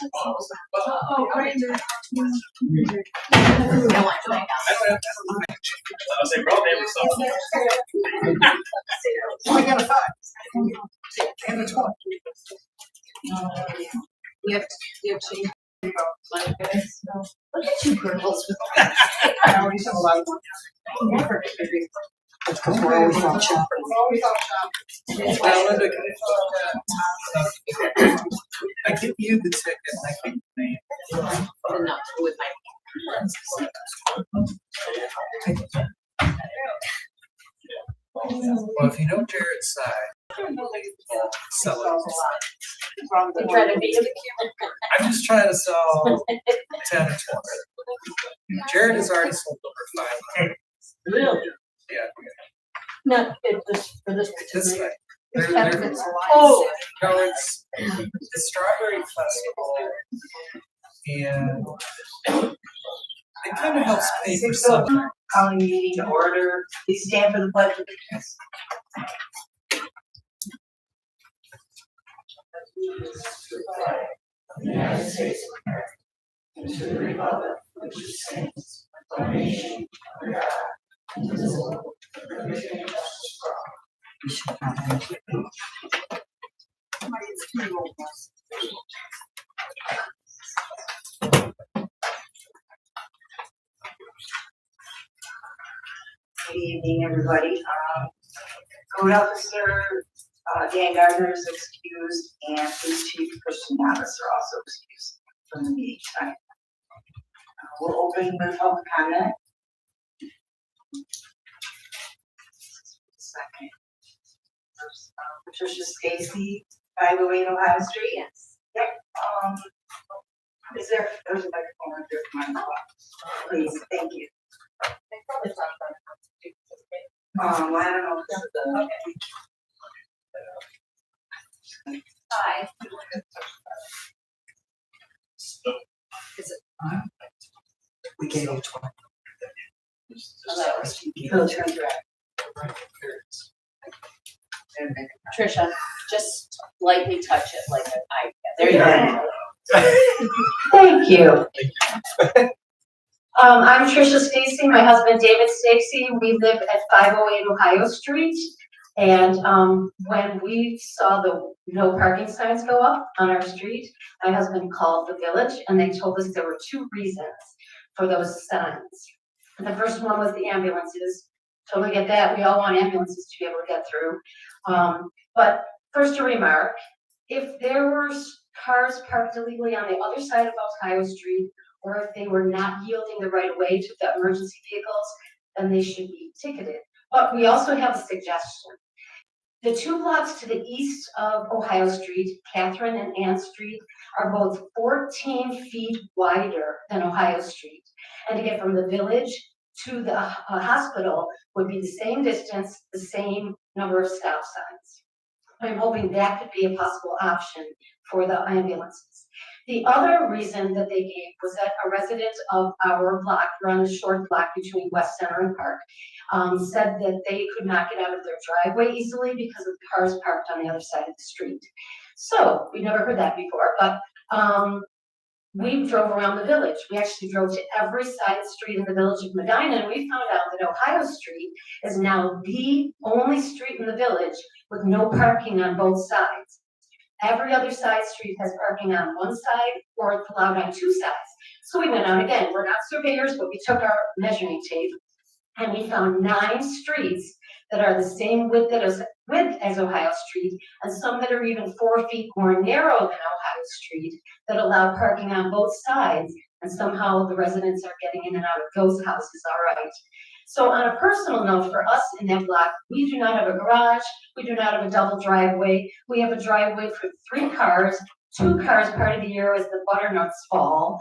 I got a 5 and a 20. You have to look at you girls. I already said a lot of work. It's because we're always out shopping. We're always out shopping. Well, Linda, I give you the ticket. I think Enough with my. well, if you know Jared's side, sell it. Try to be in the I'm just trying to sell 10 or 20. Jared has already sold over 5. Really? Yeah. Not for this This particular. way. They're, Oh. no, it's the Strawberry Festival, and it kind of helps pay for something. Calling meeting to order. Please stand for the pledge of allegiance. United States of America, and to the republic which stands one nation under God, indivisible, with liberty and justice for all. Good evening, everybody. Code Officer Dan Gardner is excused, and Police Chief Christian Navis are also excused from the meeting tonight. We'll open with public comment. Second. First, Patricia Stacy, 508 Ohio Street. Yes. Yep. There's a microphone up there for my please, thank you. I don't know. Hi. We gave you 20. He'll turn around. Trisha, just lightly touch it like I. There you go. Thank you. I'm Trisha Stacy, my husband David Stacy. We live at 508 Ohio Street. And when we saw the no parking signs go up on our street, my husband called the village and they told us there were 2 reasons for those signs. The first one was the ambulances. Totally get that. We all want ambulances to be able to get through. But first a remark, if there were cars parked illegally on the other side of Ohio Street, or if they were not yielding the right of way to the emergency vehicles, then they should be ticketed. But we also have a suggestion. The 2 blocks to the east of Ohio Street, Catherine and Ann Street, are both 14 feet wider than Ohio Street. And to get from the village to the hospital would be the same distance, the same number of stop signs. I'm hoping that could be a possible option for the ambulances. The other reason that they gave was that a resident of our block, run a short block between West Center and Park, said that they could not get out of their driveway easily because of the cars parked on the other side of the street. So we never heard that before, but we drove around the village. We actually drove to every side street in the village of Medina, and we found out that Ohio Street is now the only street in the village with no parking on both sides. Every other side street has parking on one side or it's allowed on 2 sides. So we went out again. We're not surveyors, but we took our measuring tape and we found 9 streets that are the same width as Ohio Street, and some that are even 4 feet more narrow than Ohio Street that allow parking on both sides, and somehow the residents are getting in and out of those houses all right. So on a personal note, for us in that block, we do not have a garage, we do not have a double driveway. We have a driveway for 3 cars, 2 cars part of the year as the butternuts fall.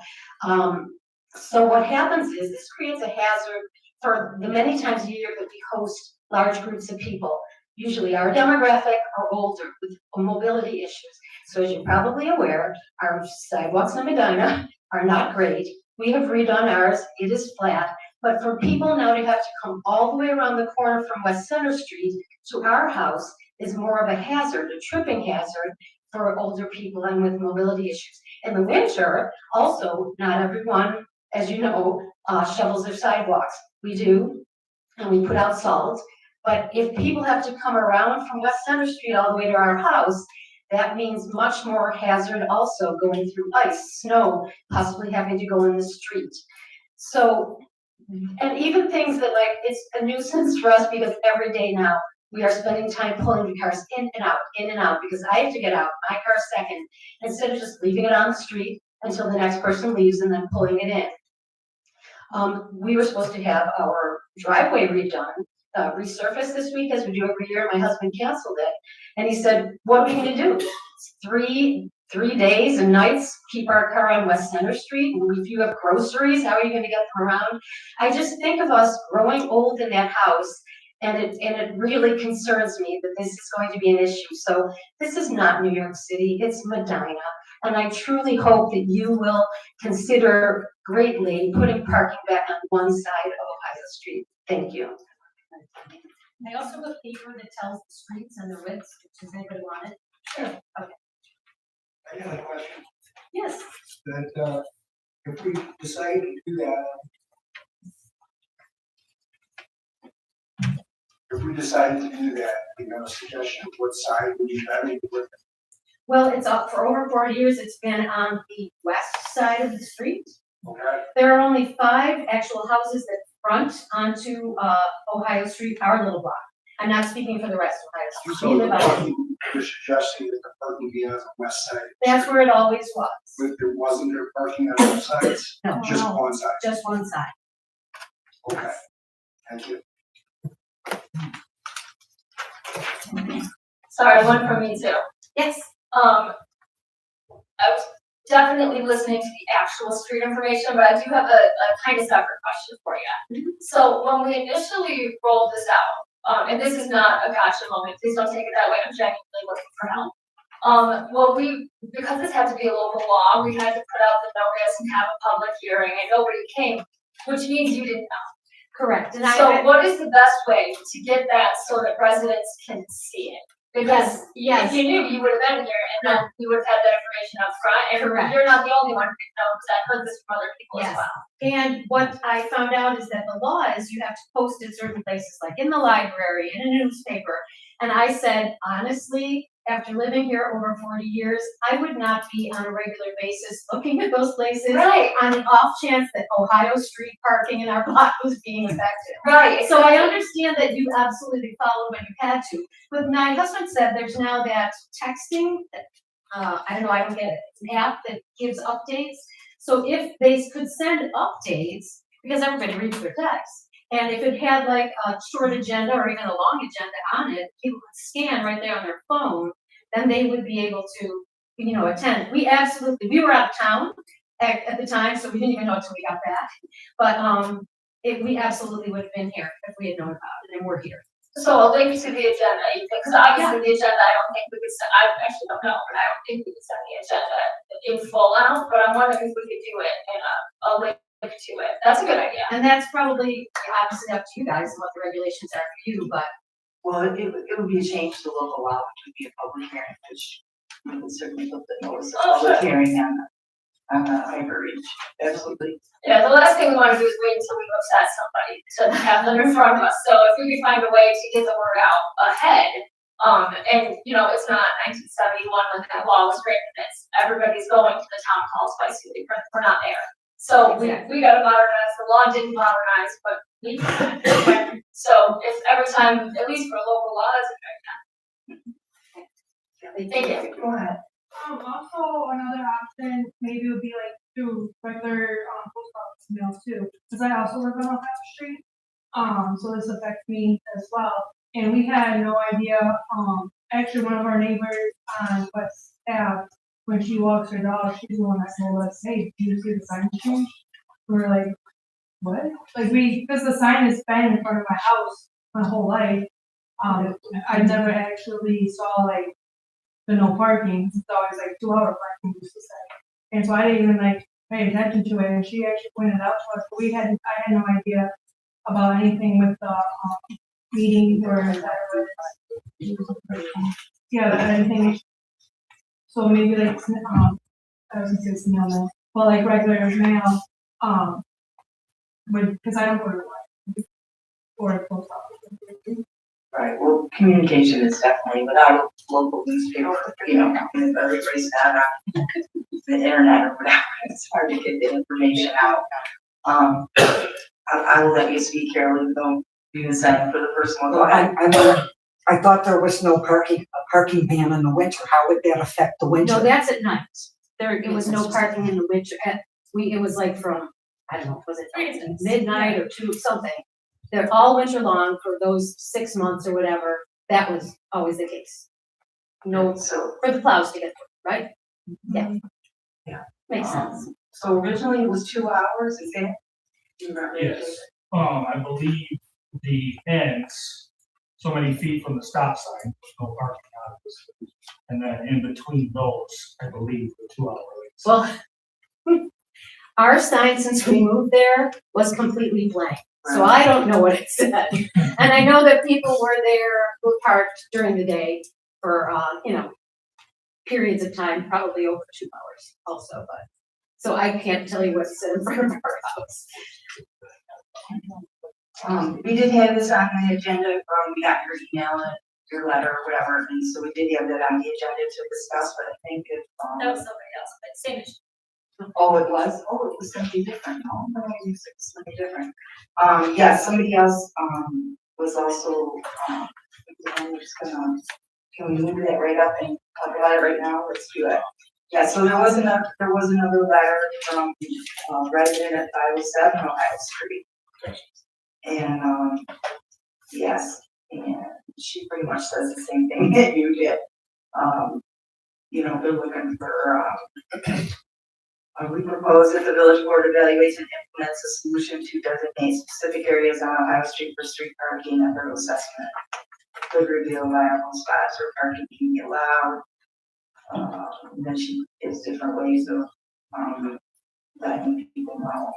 So what happens is this creates a hazard for the many times a year that we host large groups of people. Usually our demographic are older with mobility issues. So as you're probably aware, our sidewalks in Medina are not great. We have redone ours, it is flat. But for people now to have to come all the way around the corner from West Center Street to our house is more of a hazard, a tripping hazard for older people and with mobility issues. In the winter, also, not everyone, as you know, shovels their sidewalks. We do, and we put out salt. But if people have to come around from West Center Street all the way to our house, that means much more hazard also going through ice, snow, possibly having to go in the street. So, and even things that like, it's a nuisance for us because every day now, we are spending time pulling the cars in and out, because I have to get out, my car's second, instead of just leaving it on the street until the next person leaves and then pulling it in. We were supposed to have our driveway redone, resurfaced this week, as we do every year. My husband canceled it, and he said, what are we gonna do? Three days and nights, keep our car on West Center Street, and if you have groceries, how are you gonna get them around? I just think of us growing old in that house, and it really concerns me that this is going to be an issue. So this is not New York City, it's Medina. And I truly hope that you will consider greatly putting parking back on one side of Ohio Street. Thank you. I also have a paper that tells the streets and the widths. Does anybody want it? Sure. Okay. I got a question, Yes. that, if we decide to do that, you have a suggestion of what side would be better with? Well, it's up for over 40 years. It's been on the west side of the street. Okay, There are only 5 actual houses that front onto Ohio Street, our little block. I'm not speaking for the rest of Ohio Street. so We the live on- parking, you're suggesting that the parking be on the west side, That's where it always was. but there wasn't there parking on both sides, No, just one side? just one side. Okay, thank you. Sorry, one from me too. Yes. I was definitely listening to the actual street information, but I do have a kind of separate question for you. So when we initially rolled this out, and this is not a gotcha moment, please don't take it that way, I'm genuinely looking for help. Because this had to be a local law, we had to put out the notice and have a public hearing, and nobody came, which means you didn't know. Correct. And So what is the best way to get that so that residents can see it? Because Yes. if you knew, you would have been here and then you would have had that information up front. And Correct. you're not the only one who knows that. I've heard this from other people as Yes. well. And what I found out is that the law is you have to post at certain places, like in the library, in a newspaper. And I said, honestly, after living here over 40 years, I would not be on a regular basis looking at those places Right, on the off chance that Ohio Street parking in our block was being affected. right. So I understand that you absolutely followed when you had to, but my husband said there's now that texting, I don't know, I don't get it, it's an app that gives updates. So if they could send updates, because everybody reads their text, and if it had like a short agenda or even a long agenda on it, people could scan right there on their phone, then they would be able to, attend. We were out of town at the time, so we didn't even know until we got back. But, we absolutely would have been here if we had known about it, and we're here. So a link to the agenda, because obviously the agenda, I don't think we could send, I actually don't know, but I don't think we could send the agenda in full out, but I'm wondering if we could do it in a link to it. That's a good idea. And that's probably obviously up to you guys and what the regulations are for you, but Well, it would be a change to the local law, which would be a public hearing, which we would certainly put the notice of Oh, public sure. hearing on the higher reach. Absolutely. Yeah, the last thing we want to do is wait until we've upset somebody to have them in front of us. So if we could find a way to get the word out ahead, and it's not 1971 when that law was written, it's everybody's going to the town hall twice a week, we're not there. So we gotta modernize, the law didn't modernize, but we can. So if every time, at least for local laws, thank you. Go ahead. Also another option maybe would be like through regular post office mail too, because I also live on Ohio Street. So this affects me as well. And we had no idea, actually one of our neighbors on West Ave, when she walks her dog, she's the one that told us, hey, do you see the sign change? We were like, what? Like because the sign has been in front of my house my whole life. I never actually saw like the no parking. It's always like 2 hour parking used to say. And so I didn't even pay attention to it. And she actually pointed out to us, but I had no idea about anything with the meeting or yeah, anything So maybe like, I was gonna say snail mail, but like regular mail, because I don't go to work. Or a post office. Right, well, communication is definitely, without a local newspaper, if everybody's not on the internet or whatever, it's hard to get the information out. I will let you speak, Carolyn, though, you can send for the first one, go ahead. I thought there was no a parking ban in the winter. How would that affect the winter? No, that's at night. It was no parking in the winter, it was like from, I don't know, was it midnight or 2, something. They're all winter long for those 6 months or whatever, that was always the case. No, So, for the plows to get through, right? Yeah. Yeah. Makes sense. so originally it was 2 hours, is that? You remember? Yes, I believe the ends, so many feet from the stop sign, there's no parking obviously. And then in between those, I believe the 2 hour waits. Well, our sign, since we moved there, was completely blank. So I don't know what it said. And I know that people were there, who parked during the day for, periods of time, probably over 2 hours also, but. So I can't tell you what it said in front of our house. We did have this on the agenda, we got your email and your letter or whatever, and so we did have that on the agenda to discuss, but I think if, That was somebody else, but same issue. oh, it was something different, oh, no, it was something different. Yeah, somebody else, was also, I'm just gonna, can we move that right up and talk about it right now, let's do it. Yeah, so there was another letter from, resident at 507 Ohio Street. And, yes, and she pretty much says the same thing that you did. They're looking for, we propose that the village board evaluates and implements a solution to designate specific areas on Ohio Street for street parking and thorough assessment. Could reveal viable spots where parking can be allowed. And then she gives different ways of, letting people know.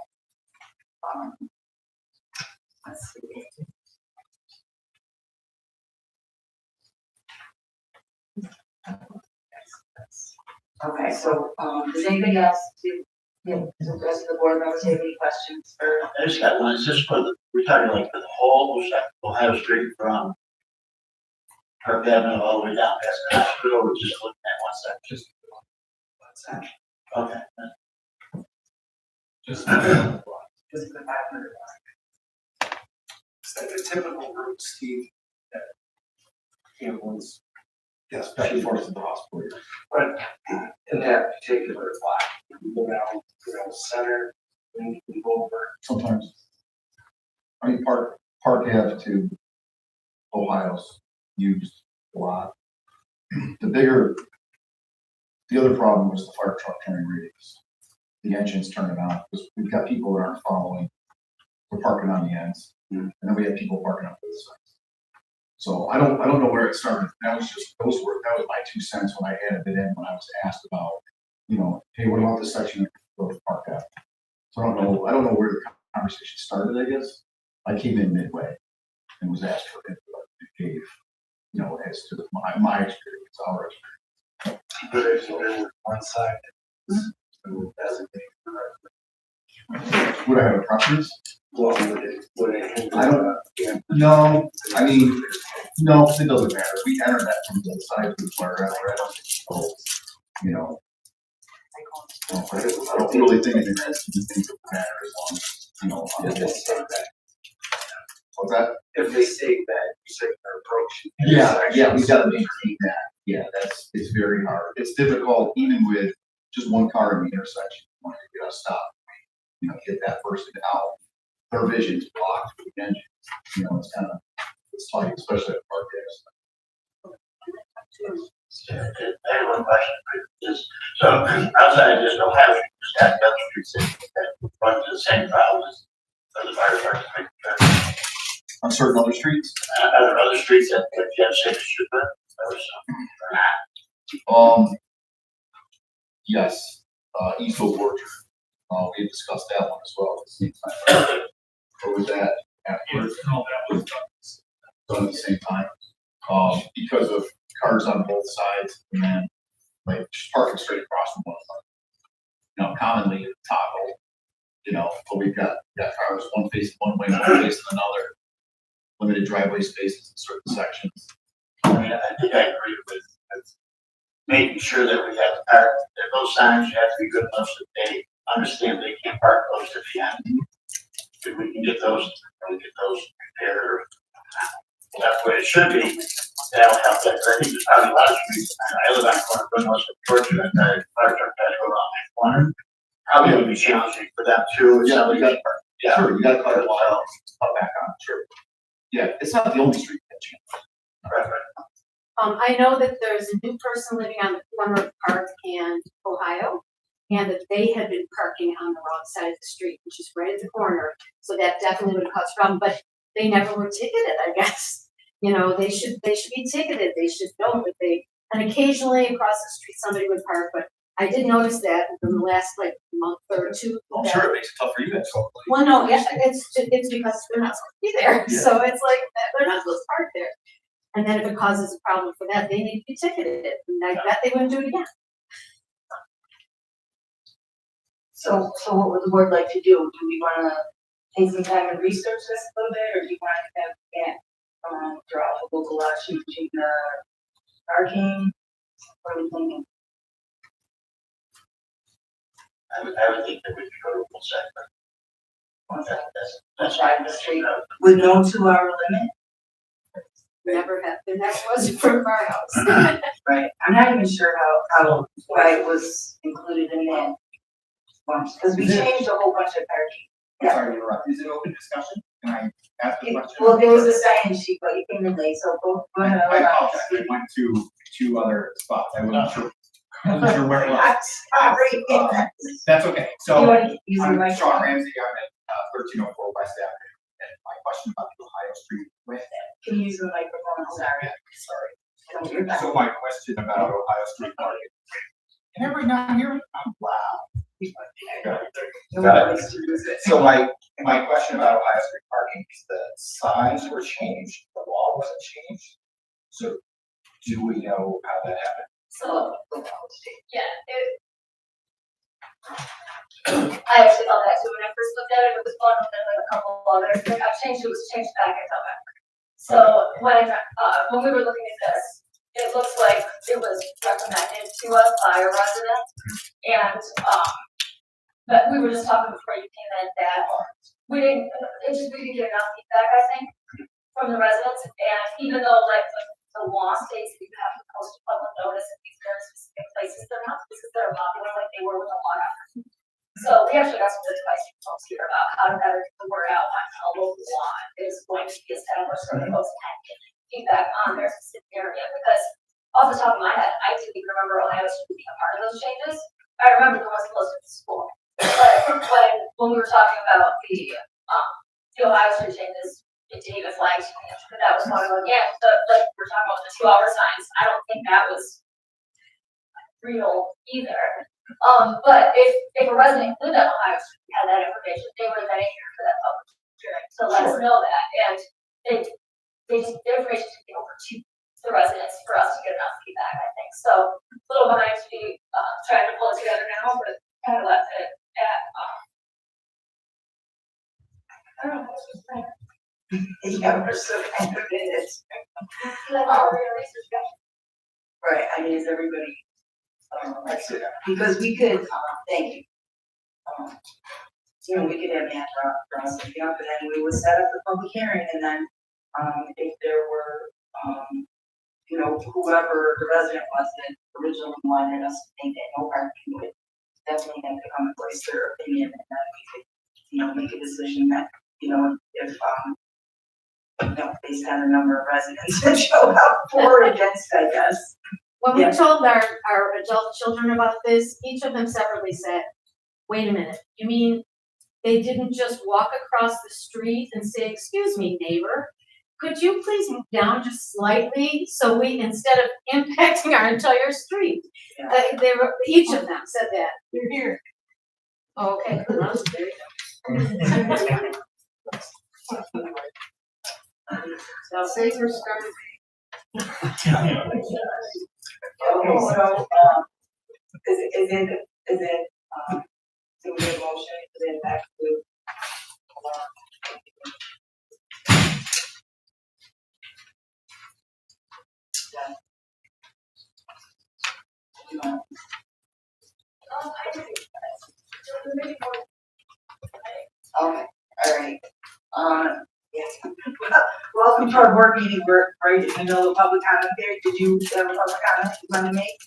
Let's see. Okay, so, does anybody else does the rest of the board members have any questions for? I just got one, is this for the, we're talking like for the whole Ohio Street from Park Avenue all the way down past the hospital, or just looking at one section? Just one section. Okay. Just Just the 500. It's like a typical route, Steve, that ambulance, especially for the hospital. But in that particular block, you go down center, and you can go over. Sometimes, Park Ave to Ohio's used a lot. The other problem was the fire truck turning radius. The engine's turning on, because we've got people that aren't following. We're parking on the ends, and then we have people parking on both sides. So I don't know where it started. That was my 2 cents when I added it in, when I was asked about, hey, what about this section of Park Ave? So I don't know where the conversation started, I guess. I came in midway and was asked for input and gave, as to my experience, our experience. But there's only one side that's designated. Would I have a preference? Well, would it I don't. No, no, it doesn't matter. We enter that from the side of the fire apparatus. So, I don't really think it matters as long as, if they say that? What's that? If they say that, you say their approach. Yeah, we gotta maintain that. Yeah, it's very hard. It's difficult even with just one car in the intersection. When you gotta stop, get that person out. Their vision's blocked with the engine. It's tight, especially at Park Ave. I have one question. So outside of just Ohio Street, just got other streets that run to the same route as the fire department. On certain other streets? Are there other streets that you have safe should put or not? Yes, Eastville Orchard. We discussed that one as well at the same time. Or was that afterwards? No, that was Done at the same time. Because of cars on both sides, and then like just parking straight across from one another. You know, commonly it's toggle, you know, but we've got cars, one facing one way, one facing another. Limited driveway spaces in certain sections. I mean, I think I agree with making sure that we have those signs have to be good enough that they understand they can't park close to the end. If we can get those repaired, that's what it should be. That'll help that. I think there's probably a lot of streets. I live on the corner, but most of the torture and I fire truck had to go around that corner. Probably would be challenging for them too. Yeah, So we got, yeah. sure, you gotta cut it off, cut back on, sure. Yeah, it's not the only street that you. Right. I know that there's a new person living on the corner of Park and Ohio, and that they had been parking on the wrong side of the street, which is right at the corner. So that definitely would cause a problem, but they never were ticketed, I guess. You know, they should be ticketed. They should know that and occasionally across the street, somebody would park, but I did notice that in the last like month or two. I'm sure it makes it tough for you guys. Well, no, yeah, it's because they're not supposed to be there. Yeah. So it's like, they're not supposed to park there. And then if it causes a problem for them, they need to be ticketed, and I bet they wouldn't do it again. So what would the board like to do? Do we wanna take some time and research this a little bit, or do you wanna have that, draw up a local law changing the parking? What are we thinking? I would think that we could go to full sector. That's Side of the street with no 2-hour limit? Never have, the next was in front of our house. Right, I'm not even sure why it was included in that one, because we changed a whole bunch of parking. Yeah. Sorry to interrupt. Is it open discussion? Can I ask a question? Well, there was a sign sheet, but you came in late, so go ahead. I apologize. I went to two other spots. I wasn't sure. I wasn't sure where it was. I'm sorry. That's okay. You So want to use your I'm mic? Sean Ramsey. I'm at 1304 West Avenue. And my question about the Ohio Street with Can you use the microphone? I'm sorry. sorry. No, you're fine. So my question about Ohio Street parking. Can everybody not hear me? I'm loud. Nobody likes to use it. So my question about Ohio Street parking is the signs were changed, the law wasn't changed. So do we know how that happened? So, yeah, I actually thought that too when I first looked at it. It was one of them and a couple others. I've changed, it was changed back and come back. So when we were looking at this, it looks like it was recommended to us by a resident. And, but we were just talking before you came in that we didn't get enough feedback, I think, from the residents. And even though like the law states that you have to post a public notice in these very specific places, they're not because they're popular like they were with a lot of. So we actually got some good advice from folks here about how to better get the word out on how local law is going to be established so that folks can get feedback on their specific area. Because off the top of my head, I didn't even remember Ohio Street being a part of those changes. I remember the ones close to the school. But when we were talking about the Ohio Street changes, it didn't even flag change, but that was one of them. Yeah, like we're talking about the 2-hour signs. I don't think that was real either. But if a resident lived on Ohio Street had that information, they would have been here for that public hearing to let us know that. And the information should be over to the residents for us to get enough feedback, I think. So a little behind to be trying to pull it together now, but kind of left it at I don't know what's just right. Yeah, we're so kind of in it. Right, I mean, is everybody, because we could, thank you. You know, we could have that process, you know, but then we would set up the public hearing and then, if there were, you know, whoever the resident was that originally wanted us to think that no parking would definitely have to come and voice their opinion and then we could, you know, make a decision that, you know, if, you know, based on the number of residents that show up for or against, I guess. When we told our adult children about this, each of them separately said, wait a minute, you mean they didn't just walk across the street and say, excuse me, neighbor, could you please move down just slightly so we, instead of impacting our entire street? They were, each of them said that. You're here. Okay, well, there you go. So Caesar started. Okay, so, do we have a motion, is it back to? Okay, all right. Yes. Welcome to our board meeting. We're right in the middle of public comment there. Did you have a public comment you want to make?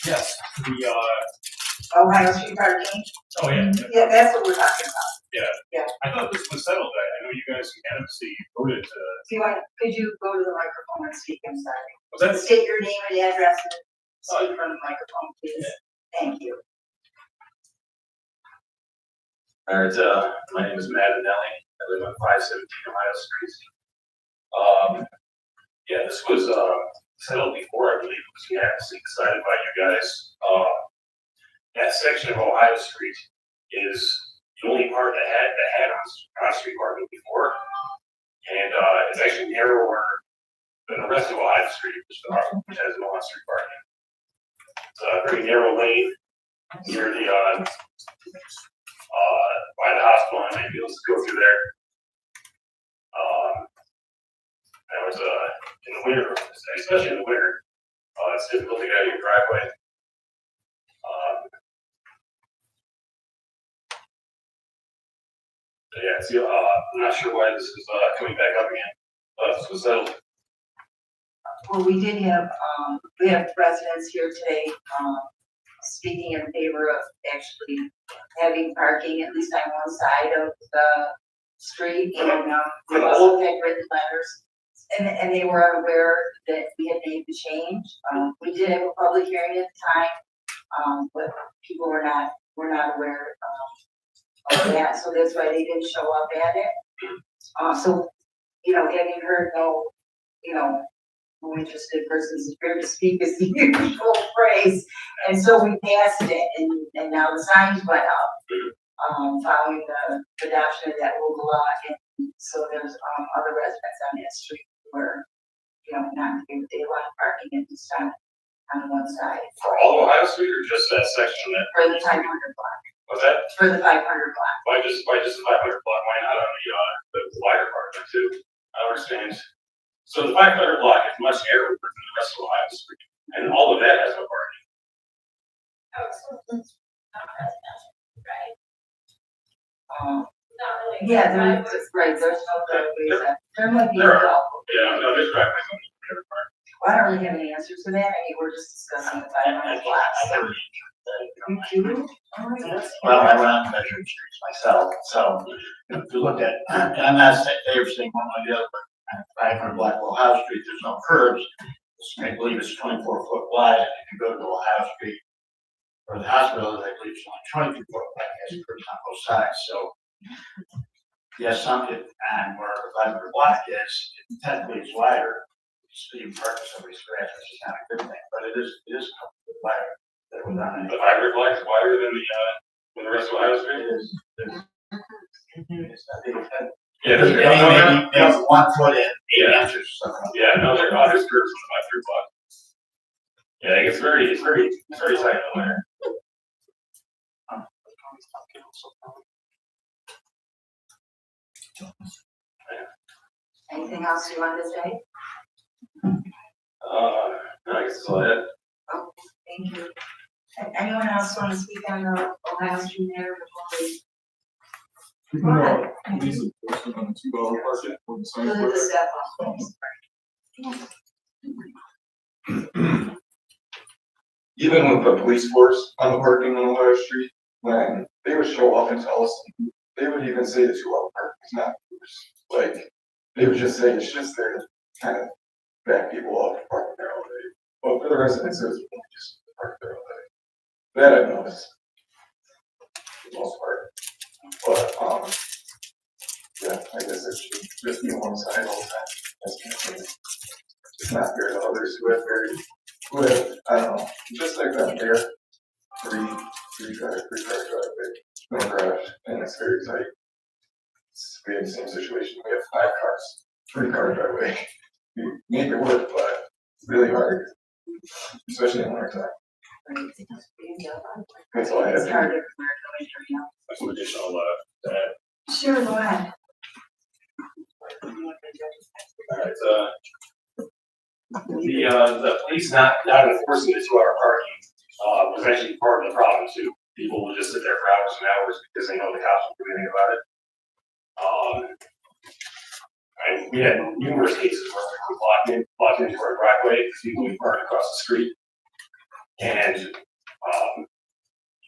Yes, Ohio Street parking? oh, yeah. Yeah, that's what we're talking about. I thought this was settled. I know you guys unanimously voted to. Do you want, could you go to the microphone and speak? I'm sorry. Was that? State your name and address and speak from the microphone, please. Thank you. All right, my name is Matt Anelli. I live on 517 Ohio Street. Yeah, this was settled before, I believe it was unanimously decided by you guys. That section of Ohio Street is the only part that had on-street parking before, and it's actually narrower than the rest of Ohio Street, which has no on-street parking. It's a very narrow lane near the by the hospital, and maybe able to go through there. I was in the winter, especially in the winter, it's difficult to get out of your driveway. Yeah, see, I'm not sure why this is coming back up again. This was settled. Well, we have residents here today, speaking in favor of actually having parking at least on one side of the street, and we also had written letters, and they were aware that we had made the change. We did have a public hearing at the time, but people were not aware of that, so that's why they didn't show up at it. So, having heard no, interested persons is here to speak is the usual phrase. And so we passed it, and now the signs went up, following the adoption of that local law. And so there's other residents on that street who are, not in favor. They want parking at this time on one side. For all of Ohio Street, or just that section that? For the 500 block. What's that? For the 500 block. Why just the 500 block? Why not on the wider part of it too? I don't understand. So the 500 block is much narrower than the rest of Ohio Street, and all of that has no parking. Oh, so it's not residential, right? Not really. Yeah, there's no driveways. There might be a couple. Yeah, no, there's driveways on the other part. Well, I don't really have an answer to that. I mean, we're just discussing the 500 blocks. Well, I run on measuring streets myself, so if you look at, and I'm not saying they're saying one or the other, but 500 block of Ohio Street, there's no curbs. I believe it's 24 foot wide, and if you go to Ohio Street or the hospital, I believe it's only 22 foot wide, it has curbs on both sides, so. Yes, and where the 500 block is, technically it's wider, so you park somebody's grass, which is not a good thing, but it is wider. The 500 block is wider than the rest of Ohio Street? Yeah, there's 1 foot in 8 inches or something. Yeah, no, there's curbs on the 500 block. Yeah, it's very tight over there. Anything else you want to say? No, I guess that's all I had. Oh, thank you. Anyone else want to speak on the Ohio Street there before we? Go ahead. Really the step off. Even with the police force on the parking on Ohio Street, when they would show up and tell us, they would even say the 2 hour parking is not like, they would just say it's just there to kind of back people up and park there all day. But for the residents, it was really just park there all day. That I've noticed, for the most part. But, yeah, I guess it should just be on one side all the time. That's it's not fair to others who have, I don't know, just like that there, three car driveway, no garage, and it's very tight. We have the same situation, we have 5 cars, 3 car driveway. We make it work, but it's really hard especially in winter time. That's all I have. It's harder for our commissioner, you know. That's some additional, to add. Sure, go ahead. Alright, the police not enforcing the 2-hour parking, was actually part of the problem too. People will just sit there for hours and hours because they know the cops won't do anything about it. And we had numerous cases where we were blocked into our driveway because people would park across the street. And,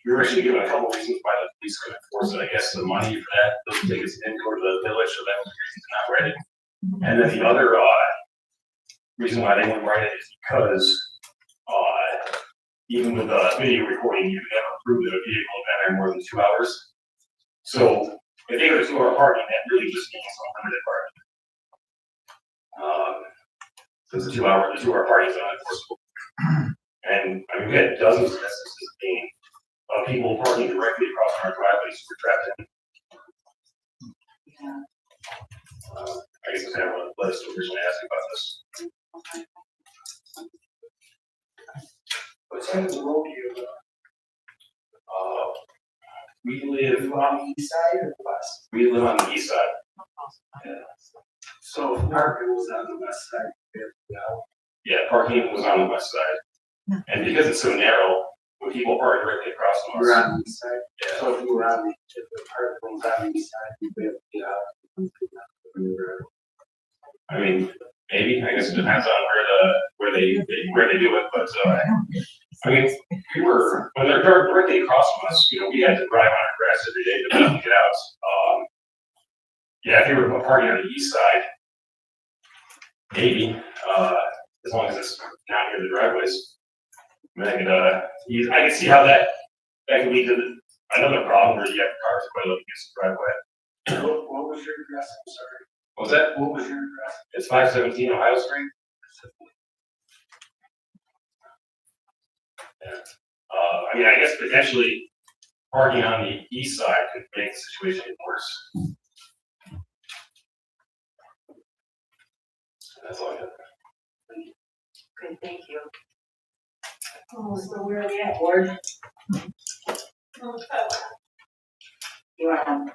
we were actually given a couple reasons why the police couldn't enforce it. I guess the money for that, those tickets didn't go to the village, so that was the reason to not write it. And then the other, reason why they wouldn't write it is because, even with video recording, you can never prove that a vehicle had been there more than 2 hours. So if they go to 2-hour parking, that really just means unlimited parking. Because the 2-hour parking is unenforceable. And I mean, we had dozens of instances of people parking directly across our driveways who were trapped in. I guess that's kind of what led us to originally asking about this. What side of the road do you live on? We live On the east side or the west? We live on the east side. Yeah. So if parking was on the west side, Yeah, parking was on the west side. And because it's so narrow, when people park directly across from us. we're on the east side. Yeah. So if you were on the, if the parking was on the east side, you'd be able to get out. I mean, maybe, I guess it depends on where they do it, but, I mean, when they're directly across from us, you know, we had to drive on our grass every day to get out. Yeah, if you were parking on the east side, maybe, as long as it's not near the driveways. I mean, I can see how that could lead to another problem where you have cars quite up against the driveway. What was your address? I'm sorry. What was that? What was your address? It's 517 Ohio Street. Yeah. I mean, I guess potentially parking on the east side could make the situation worse. That's all I have. Good, thank you. Oh, so where are we at, Ward? You wanna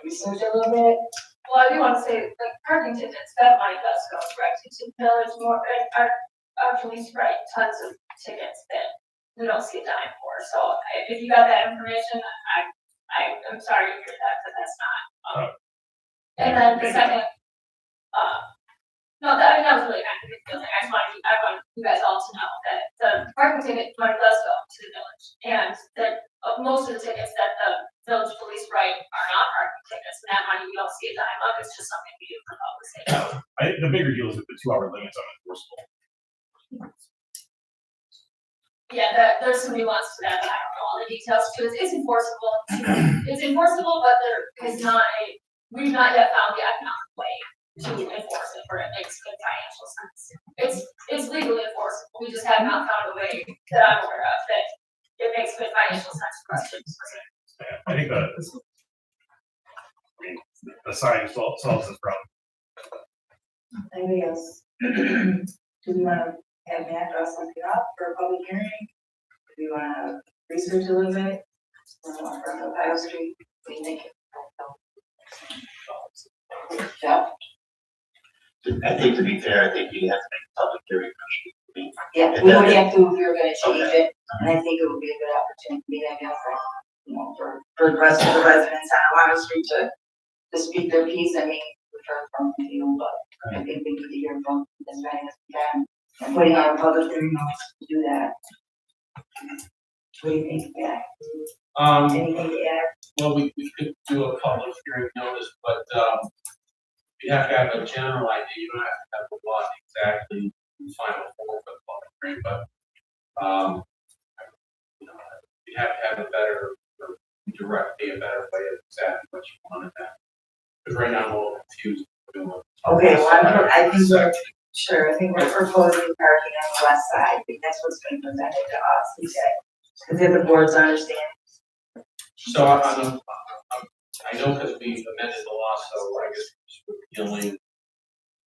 research a little bit? Well, I do want to say, like, parking tickets, that money does go directly to the village more, and our police write tons of tickets that we don't see a dime for, so if you got that information, I'm sorry to hear that, but that's not. And then the second, no, that was really kind of a good feeling. I want you guys all to know that the parking ticket money does go to the village, and that most of the tickets that the village police write are not parking tickets, and that money we don't see a dime of. It's just something we do for public safety. I think the bigger deal is that the 2-hour limit's unenforceable. Yeah, there's some nuance to that, but I don't know all the details too. It's enforceable. It's enforceable, but we've not yet found the economic way to enforce it where it makes good financial sense. It's legally enforceable. We just have not found a way that I'm aware of that it makes good financial sense for us to enforce it. Yeah, I think the sign solves the problem. Anybody else? Do we wanna have Matt draw something up for a public hearing? Do we wanna research a little bit? From Ohio Street, what do you think? Jeff? I think to be fair, I think you have to make a public hearing. Yeah, we would have to, if we were gonna change it, and I think it would be a good opportunity, I guess, for the rest of the residents on Ohio Street to speak their piece. I mean, we've heard from you, but I think we need to hear from as many as we can. And putting out a public hearing notice to do that. What do you think, yeah? Anything to add? Well, we could do a public hearing notice, but, you have to have a general idea, you don't have to have a lot exactly final form for the public hearing, but, you have to have a better, or directly a better way of exactly what you want in that. Because right now I'm a little confused. Okay, well, I think we're, sure, I think we're proposing parking on the west side, because that's what's been presented to us, he said. Because if the boards understand. So I know because we amended the law, so I guess we're dealing,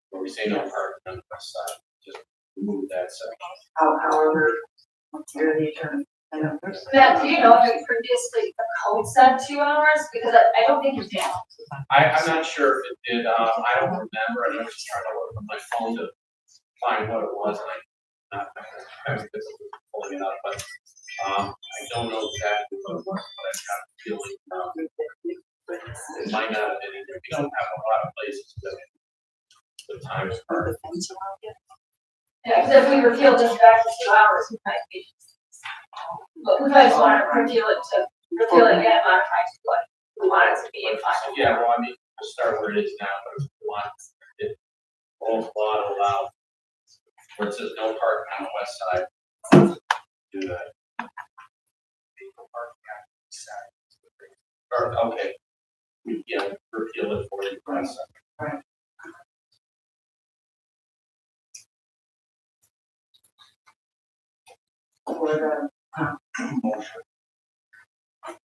where we say no parking on the west side, just remove that section. However, you're the attorney. I know. Matt, do you know if previously the code said 2 hours? Because I don't think it did. I'm not sure if it did, I don't remember, I was just trying to look on my phone to find what it was, and I was pulling it up, but, I don't know exactly what it was, but I got a feeling, it might not have been in there, we don't have a lot of places that the time is hard. Yeah, because if we repeal this back to 2 hours, we might be. But we just want to repeal it again, modify to what we want it to be in final. Yeah, well, I mean, we'll start where it is now, but if we want it, old law to allow, where it says no parking on the west side, do that. No parking on the east side. Or, okay, we, yeah, repeal it for the west side. Right. For the motion.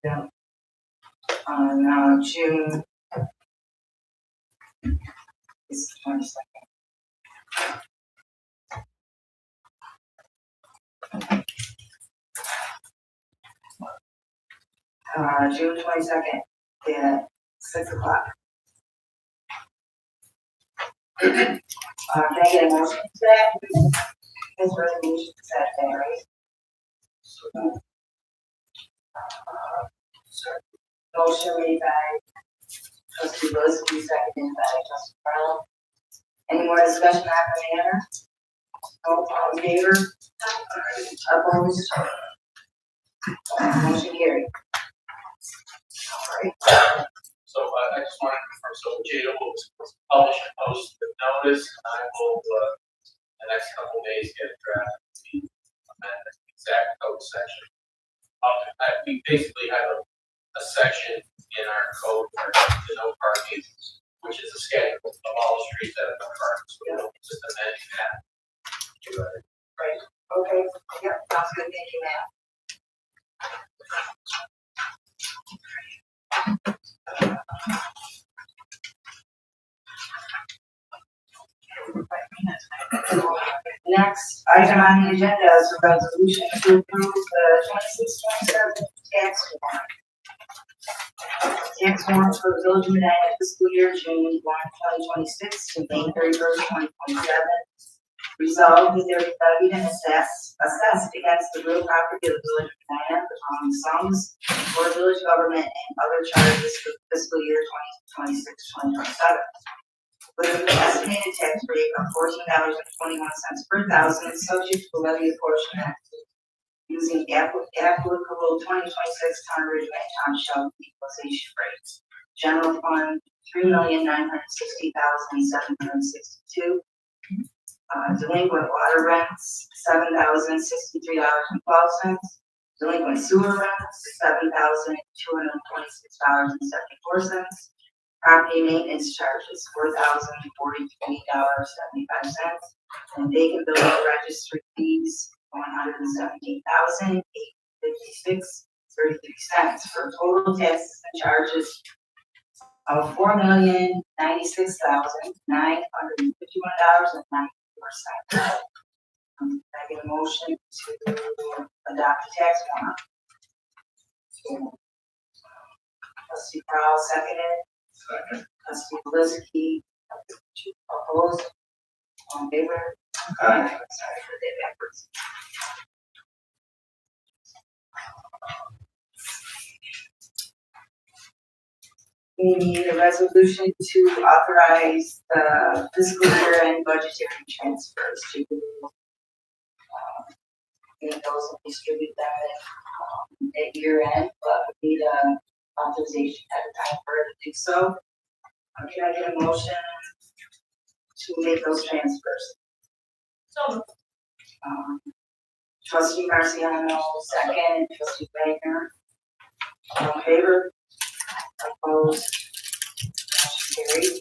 Yeah. Now June is 22nd. June 22nd at 6 o'clock. Can I get a motion to that? This resolution is set there, right? Motion made by trustee Liskey, seconded by trustee Brown. Any more discussion on the matter? No, all in favor? Opposed? Motion carried. All right. So I just wanted to confirm, so Jada will publish and post the notice, and I will, the next couple of days, get a draft to amend the exact code section. We basically have a section in our code for the no parking, which is a schedule of all the streets that have no parking, so we don't just amend that. Right, okay, yep, sounds good, thank you, ma'am. Next item on the agenda is a resolution to approve the 26-27 tax warrant. Tax warrant for the Village of Medina fiscal year June 1, 2026 to May 31st, 2027. Resolved that there is levied and assessed against the real property of the Village of Medina the following sums for village government and other charges for fiscal year 2026-2027. With an estimated tax rate of $14.21 per thousand, subject to levy apportionment using applicable 2026 Town Ridge Town Shell equalization rates. General fund $3,960,762. Delinquent water rents $7,063.12. Delinquent sewer rents $7,226.74. Property maintenance charges $4,043.75, and vacant building registry fees $117,856.33 for total taxes and charges of $4,096,951.94. Can I get a motion to adopt the tax warrant? Trustee Powell seconded. Second. Trustee Liskey, opposed, all in favor? Aye. Sorry for that backwards. We need a resolution to authorize the fiscal year and budgetary transfers to get those and distribute them at year end, but we need a authorization at a time for it to do so. Can I get a motion to make those transfers? So, Trustee Marciano, second, trustee Wagner. All in favor? Opposed? Motion carried.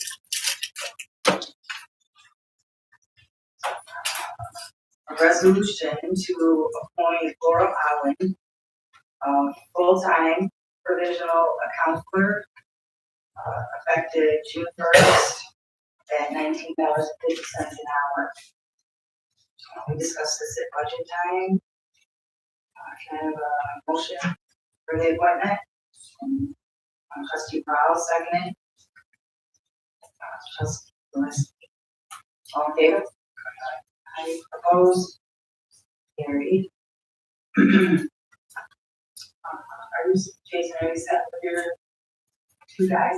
A resolution to appoint Laura Allen, full-time provisional account clerk, effective June 1st at $19.50 an hour. We discussed this at budget time. Can I have a motion for the appointment? Trustee Powell, seconded. Trustee Lewis. All in favor? I oppose. Carried. Jason, are you set with your two guys?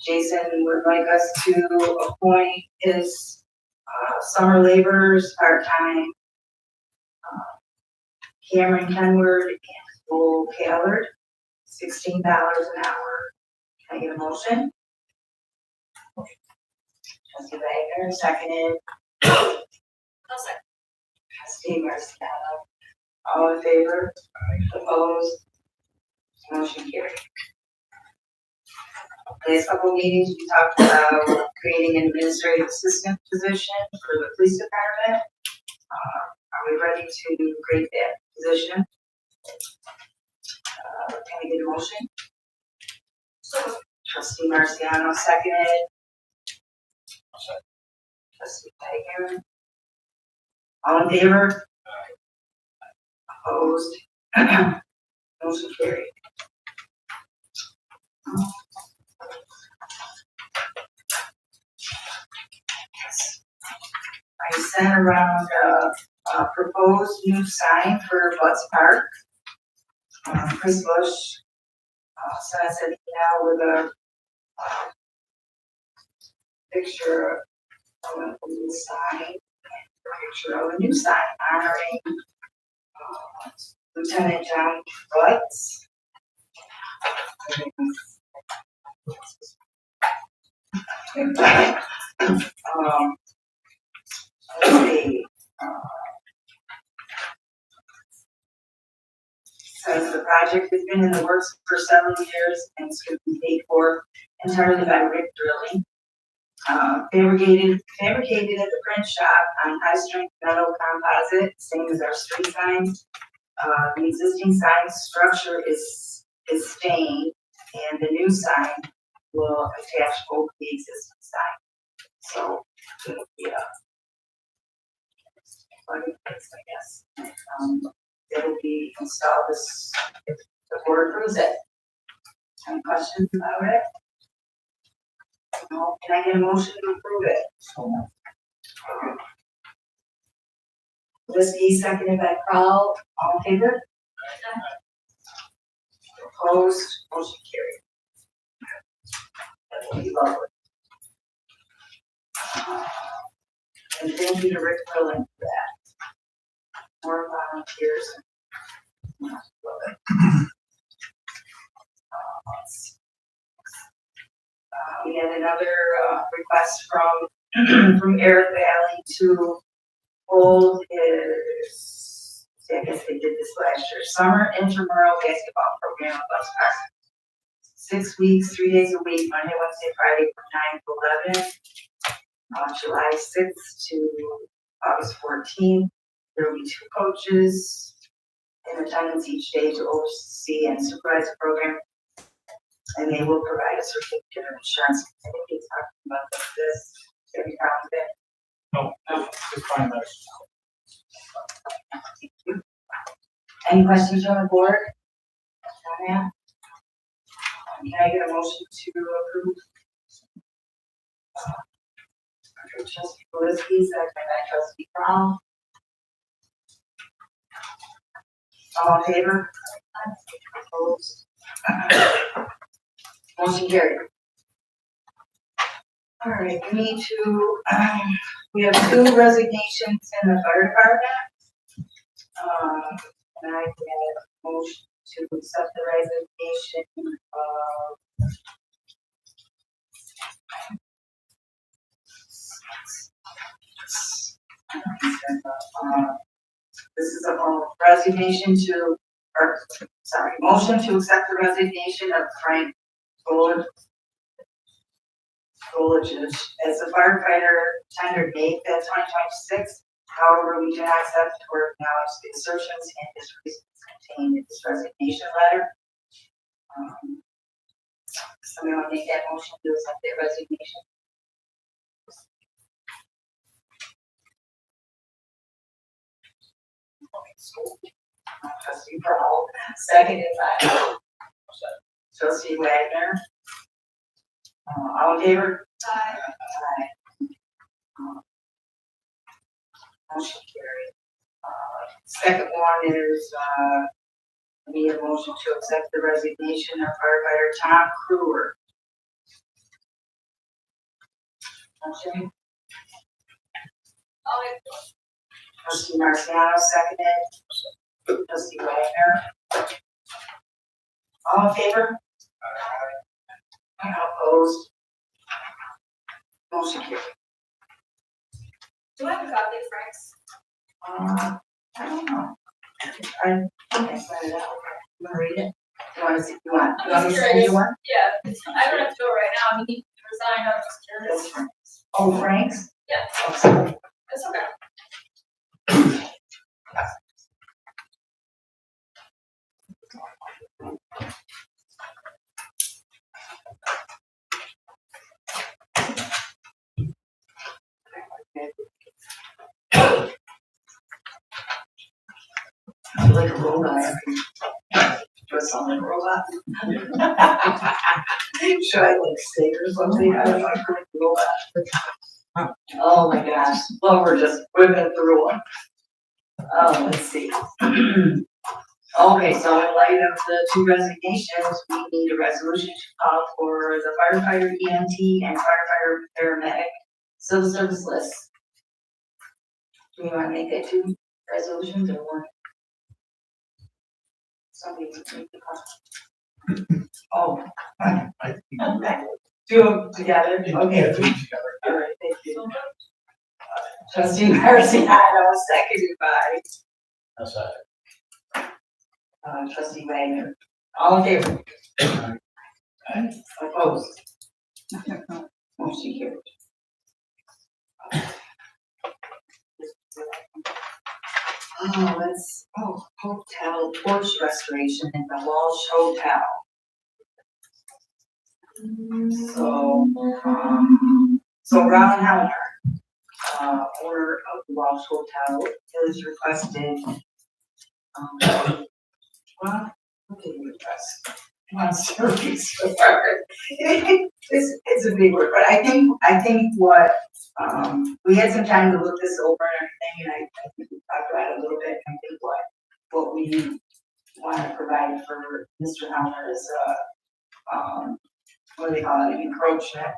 Jason would like us to appoint his summer laborers part-time. Cameron Kenward and Bull Callard, $16 an hour. Can I get a motion? Trustee Wagner, seconded. Trustee Marciano. All in favor? Opposed? Motion carried. Last couple of meetings, we talked about creating an administrative assistant position for the police department. Are we ready to create that position? Can I get a motion? Trustee Marciano, seconded. Trustee Wagner. All in favor? Opposed? Motion carried. I sent around a proposed new sign for Butts Park. Chris Bush sent us an email with a picture of a new sign, and a picture of a new sign honoring Lieutenant John Butts. Let's see. Says the project has been in the works for several years and it's going to be paid for entirely by Rick Drilling. Fabricated at the print shop on high strength metal composite, same as our street signs. The existing sign structure is stained, and the new sign will attach both the existing sign. So it'll be I guess. It'll be installed if the board approves it. Any questions about it? No. Can I get a motion to approve it? Liskey, seconded by Crowell. All in favor? Opposed? Motion carried. That will be lovely. And thank you to Rick Drilling for that. More volunteers. Love it. We had another request from Eric Valley to hold his, I guess they did this last year, summer intramural basketball program at Butts Park. 6 weeks, 3 days a week, Monday, Wednesday, Friday from 9 to 11. July 6th to August 14th. There will be 2 coaches in attendance each day to oversee and supervise the program. And they will provide a certificate of insurance. I think he's talking about this. Every problem there. No, it's fine. Any questions from the board? Can I get a motion to approve? Trustee Polisky, second by Trustee Brown. All in favor? Opposed? Motion carried. All right, we need to, we have 2 resignations in the fire department. And I get a motion to accept the resignation of this is a resignation to, or sorry, motion to accept the resignation of Frank Golich as a firefighter tendered May 5th, 2026. However, we do not accept or acknowledge the assertions and his reasons contained in this resignation letter. Somebody want to make that motion to accept that resignation? Trustee Pearl, seconded by trustee Wagner. All in favor? Aye. Aye. Motion carried. Second one is, need a motion to accept the resignation of firefighter Tom Crewer. Motion, I'll make trustee Marciano, seconded. Trustee Wagner. All in favor? Opposed? Motion carried. Do I have a copy of Frank's? I don't know. I can't find it out. You wanna read it? You wanna see, you want me to send you one? Yeah, I don't have to do it right now, I mean, he resigned, I'm just curious. That's Frank's. Oh, Frank's? Yeah, Oh, sorry. it's okay. Like a robot. Do it sound like a robot? Should I like say or something? I don't know, like a robot. Oh my gosh, well, we're just whipping through one. Let's see. Okay, so in light of the two resignations, we need a resolution to call for the firefighter EMT and firefighter paramedic civil service list. Do you want to make that two resolutions or one? Somebody can make the call. Oh. Okay. Do them together? Okay. Yeah, do them together. All right, thank you. Trustee Marciano, seconded by trustee Wagner. All in favor? Opposed? Motion carried. Hotel porch restoration in the Walsh Hotel. So Ron Hellner, owner of the Walsh Hotel, has requested, well, what did he request? One service. It's a big word, but I think what, we had some time to look this over and everything, and I think we talked about it a little bit, and I think what we want to provide for Mr. Hellner is, what do they call it, an encroachment,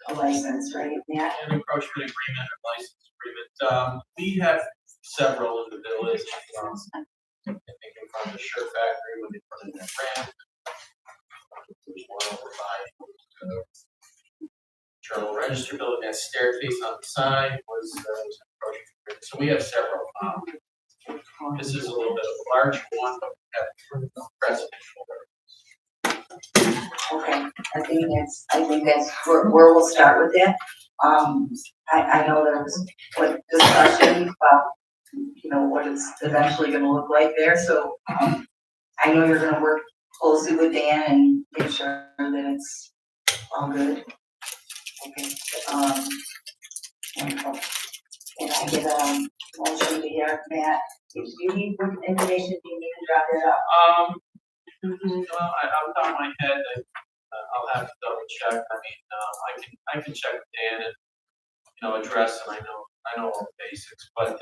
a license, right, Matt? An encroachment agreement or license agreement. We have several in the village. I think in front of the shirt factory when they put in their brand. There's one over by Journal Register building, that staircase on the side was an encroachment agreement. So we have several. This is a little bit of a large one, but we have residential. Okay, I think that's where we'll start with that. I know there was like discussion about, you know, what it's eventually gonna look like there, so, I know you're gonna work closely with Dan and make sure that it's all good. Okay, and I get a motion to hear Matt, if you need what information, do you need to drop it up? Well, out of my head, I'll have to double check. I mean, I can check with Dan and, you know, address, and I know all the basics, but,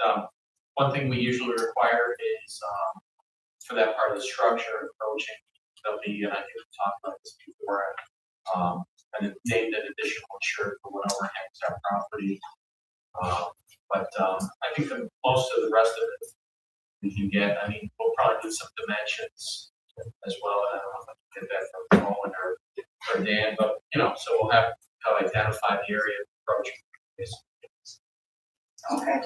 one thing we usually require is, for that part of the structure approaching, there'll be, and I think we talked about this before, and named an additional insured for what overhangs our property. But I think that most of the rest of it we can get. I mean, we'll probably do some dimensions as well. I don't know if I can get that from Owen or Dan, but you know, so we'll have how identify the area of approach. Okay.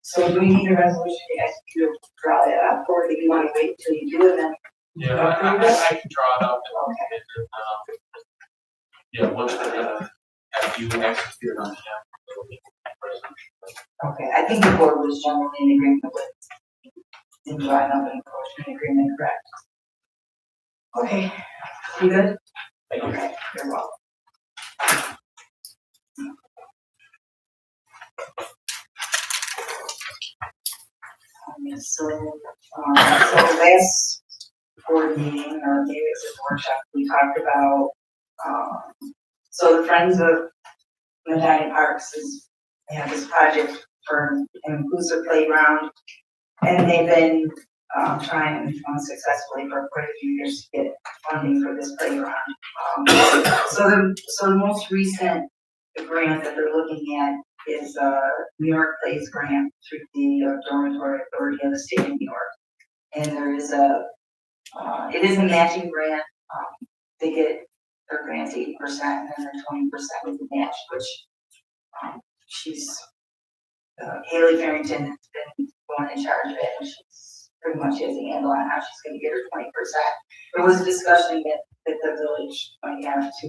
So do we need a resolution to ask you to draw that up, or do you want to wait till you do it then? Yeah, I can draw it up and, yeah, once we're gonna have you execute on that. Okay, I think the board was generally in agreement with in drawing up an enforcement agreement, correct? Okay, you good? Okay, you're welcome. So last board meeting, or maybe it was a workshop, we talked about, so the Friends of Medina Parks they have this project for an inclusive playground, and they've been trying unsuccessfully for quite a few years to get funding for this playground. So the most recent grant that they're looking at is New York Plays grant through the Dormitory Authority of the State of New York. And there is it is a matching grant. They get their grants 80% and then their 20% with the match, which Haley Farrington has been going in charge of it, and she's pretty much has a handle on how she's going to get her 20%. There was a discussion that the village might have to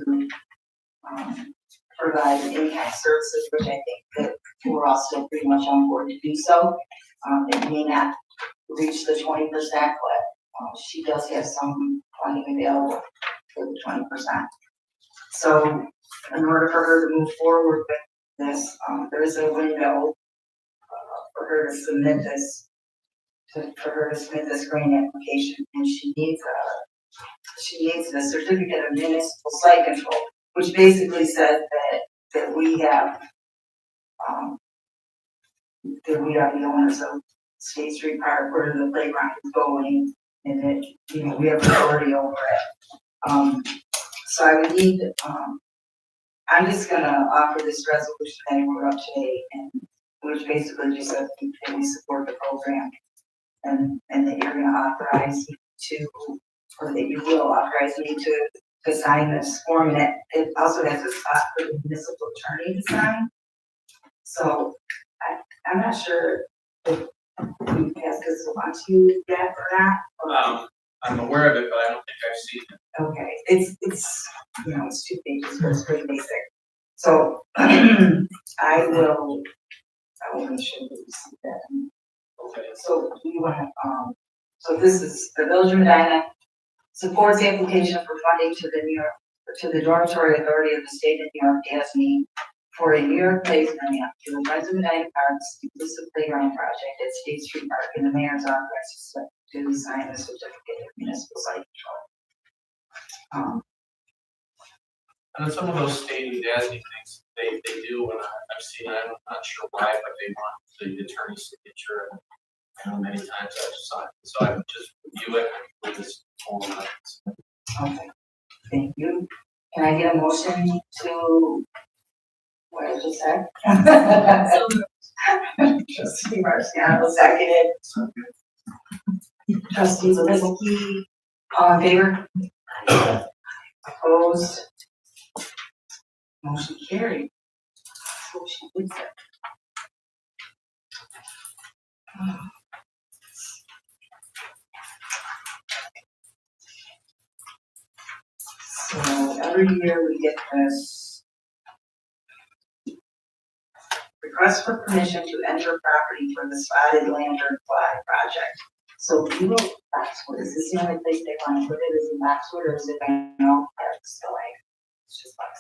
provide in-kind services, which I think that we're all still pretty much on board to do so. It may not reach the 20%, but she does have some funding available for the 20%. So in order for her to move forward with this, there is a window for her to submit this, grant application, and she needs the certificate of municipal site control, which basically says that we have that we are the owners of State Street Park, where the playground is going, and that we have authority over it. So I would need I'm just gonna offer this resolution that I wrote up today, and which basically just says that we support the program, and that you're gonna authorize me to, or that you will authorize me to sign this form, and it also has a spot for the municipal attorney to sign. So I'm not sure if you pass this along to you yet or not. I'm aware of it, but I don't think I've seen it. Okay, it's it's 2 pages, but it's pretty basic. So I will make sure that you see that. Okay. So you want to so this is the Village of Medina supports the application for funding to the Dormitory Authority of the State of New York, DSME, for a New York Plays grant to the Friends of Medina Parks Inclusive Playground Project at State Street Park, and the mayor's authorized to sign the certificate of municipal site control. And some of those state and DASNY things, they do, and I've seen it, I'm not sure why, but they want the attorney's signature. Many times I've signed, so I would just review it with this whole. Okay, thank you. Can I get a motion to what I just said? Trustee Marciano seconded. Trustee Zaleski, all in favor? Opposed? Motion carried. Motion did that. So every year we get this request for permission to enter property for the Spotted Lantern Flag project. So you wrote Boxwood. Is this the only place they want to put it? Is it Boxwood, or is it Bank Parks? So like,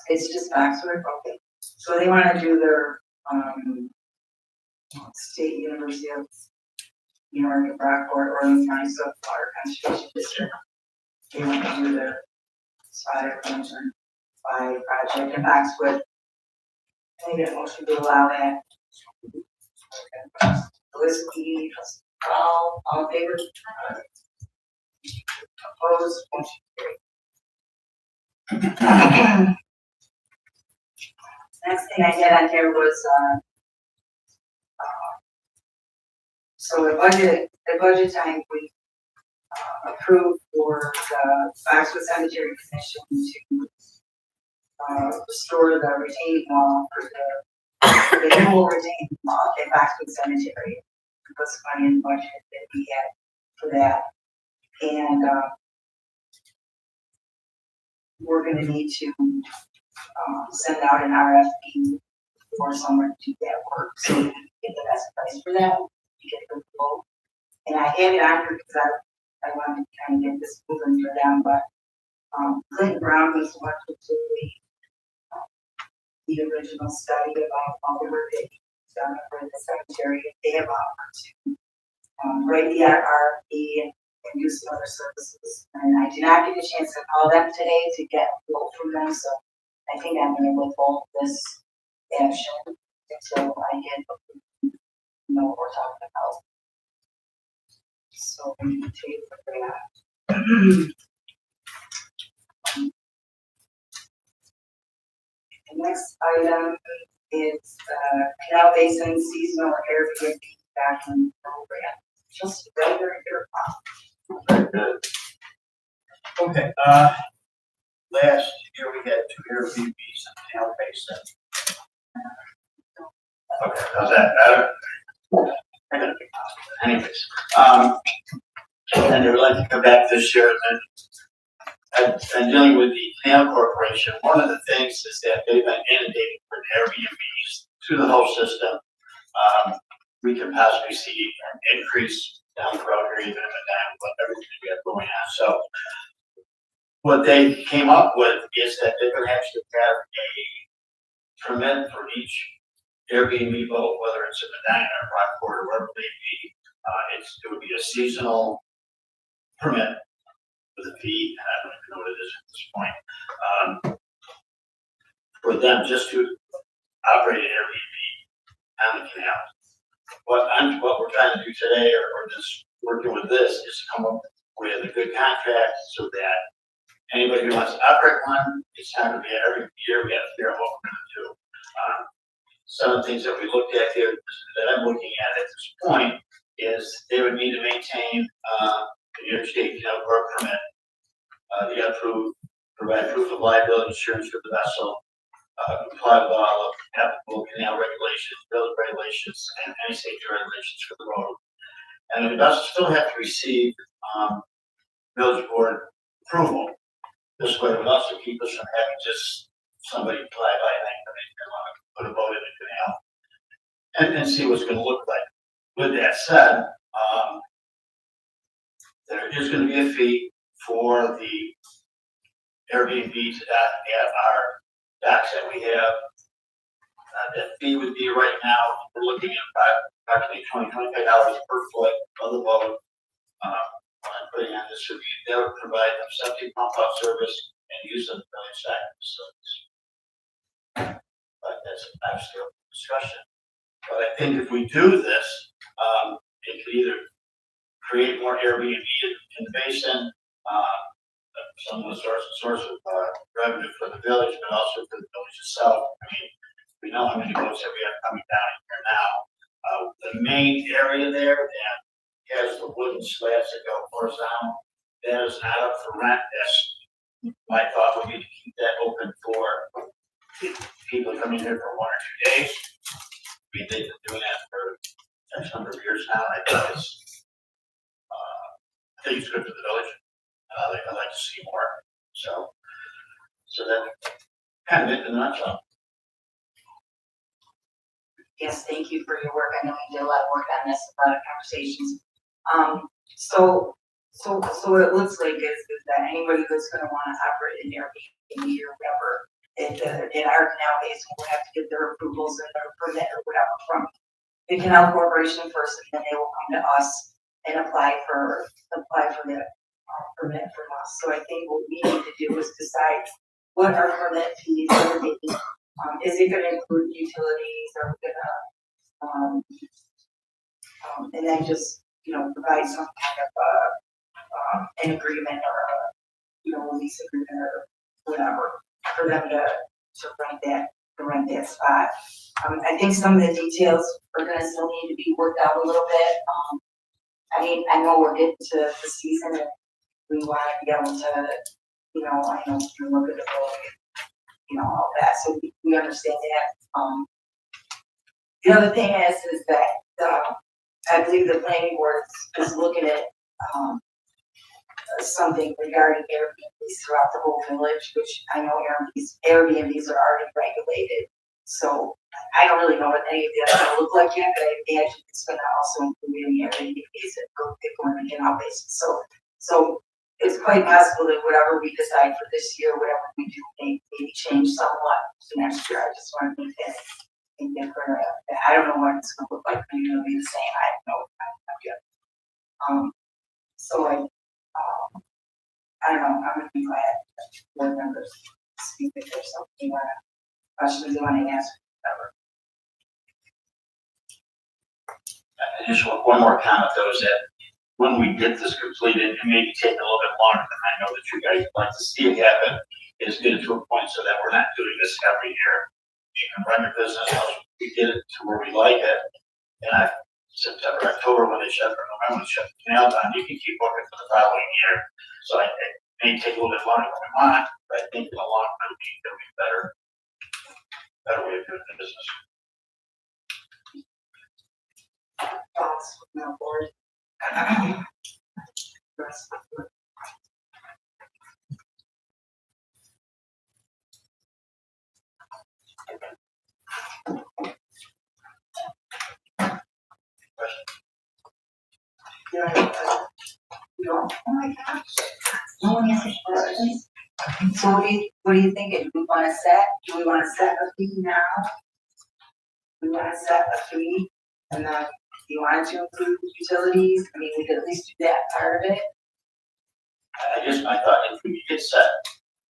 it's just Boxwood. Okay. So they want to do their State University of New York at Brockport, Orleans County Water Conservation District. They want to do their Spotted Lantern Flag project in Boxwood. Can I get a motion to allow that? Okay. Zaleski, all in favor? Opposed? Motion carried. Next thing I had on here was so the budget time we approved for the Boxwood Cemetery Commission to restore the retaining wall for the annual retaining wall at Boxwood Cemetery. It was money in the budget that we had for that, and we're going to need to send out an RFP for someone to do that work, so we can get the best price for that. To get the quote, and I had it on here because I wanted to kind of get this moving for them, but Clinton Brown was watching the original study about all the work that done for the cemetery, they have offered to write the RFP and do some other services. And I did not get a chance to call them today to get a quote from them, so I think I'm gonna withhold this action until I get know what we're talking about. So we can take for that. The next item is Canal Basin Seasonal Airbnb Vacuum Program. Just right here. Very good. Okay, last year we had 2 Airbnbs in Canal Basin. Okay, how's that better? I'm gonna be positive. Anyways, and they would like to come back this year and dealing with the Canal Corporation. One of the things is that they've been inundated with Airbnbs through the whole system. We could possibly see an increase down the road here, even in Medina, with everything we have going on. So what they came up with is that they're going to actually have a permit for each Airbnb boat, whether it's in Medina or Rockport or wherever it may be. It would be a seasonal permit with a fee, and I don't even know what it is at this point. For them just to operate an Airbnb on the canal. What we're trying to do today, or just working with this, is to come up with a good contract so that anybody who wants to operate one, it's not going to be every year we have to figure out what we're going to do. Some of the things that we looked at here that I'm looking at this point is they would need to maintain the interstate canal corp permit. They got to provide proof of liability insurance for the vessel, comply with all of applicable canal regulations, village regulations, and any safety regulations for the road. And the vessel still have to receive village board approval. This way, it would also keep us from having just somebody fly by and think they want to put a boat in the canal and see what's going to look like. With that said, there is going to be a fee for the Airbnbs at our docks that we have. That fee would be right now, we're looking at approximately $25 per foot of the boat. When I'm putting on this review, they would provide them septic pump out service and use of the village side facilities. But that's actually a discussion. But I think if we do this, it could either create more Airbnb in the basin, some of the source of revenue for the village, but also for the village itself. I mean, we know how many boats that we have coming down here now. The main area there that has the wooden slats that go horizontal, that is not up for rent. That's my thought would be to keep that open for people coming here for 1 or 2 days. I mean, they've been doing that for X number of years now. I think it's good for the village. I'd like to see more. So that kind of it in a nutshell. Yes, thank you for your work. I know you did a lot of work on this, a lot of conversations. So what it looks like is that anybody who's going to want to operate an Airbnb or whatever in our canal basin will have to get their approvals and their permit or whatever from the Canal Corporation first, and then they will come to us and apply for the permit from us. So I think what we need to do is decide what our permit fees are going to be. Is it going to include utilities? Are we going to, and then just, provide some kind of an agreement or a lease agreement or whatever for them to rent that spot. I think some of the details are going to still need to be worked out a little bit. I know we're getting to the season and we want to be able to, I know you look at the boat, all that. So we understand that. The other thing is that I believe the planning board is looking at something regarding Airbnbs throughout the whole village, which I know Airbnbs are already regulated. So I don't really know what any of that is going to look like yet, but I imagine it's going to also include any Airbnbs that go on a canal basis. So it's quite possible that whatever we decide for this year, whatever we do, may maybe change somewhat to next year. I just want to make that anything different. I don't know what it's gonna look like, but it's gonna be the same, I don't know. So I don't know, I'm gonna be glad that board members speak if there's something you wanna, questions you wanna ask, whatever. I just want one more comment, though, is that when we get this completed, it may take a little bit longer than I know that you guys would like to see it happen. Is get it to a point so that we're not doing this every year. You can run your business, once we get it to where we like it. And September, October, when they shut, or November, when they shut the canal down, you can keep working for the following year. So it may take a little bit longer than we want, but I think in the long run, it'll be better way of doing the business. Thoughts from the board? Oh my gosh. No one has any questions? So what do you think? Do we wanna set a fee now? We wanna set a fee, and then do you want to include utilities? I mean, we could at least do that part of it. I guess my thought, if we could set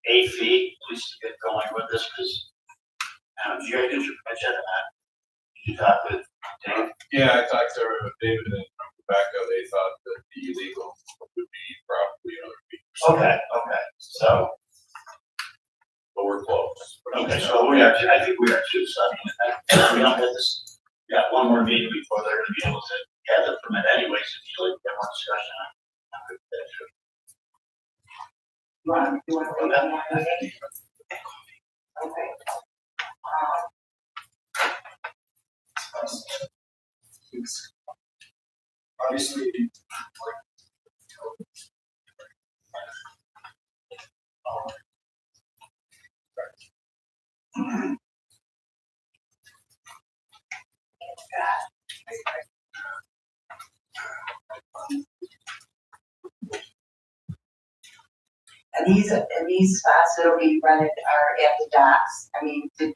a fee, at least to get going with this, because, Jerry, did you mention that? Did you talk with Dave? Yeah, I talked to David and Rebecca, they thought that the illegal would be probably another fee. Okay, so. But we're close. Okay, so I think we are too, so I mean, we don't have this, we got one more meeting before they're gonna be able to have the permit anyways, if you like, have more discussion on. You want to wait on that meeting? Okay. Obviously. And these spots that'll be rented are at the docks, I mean, At the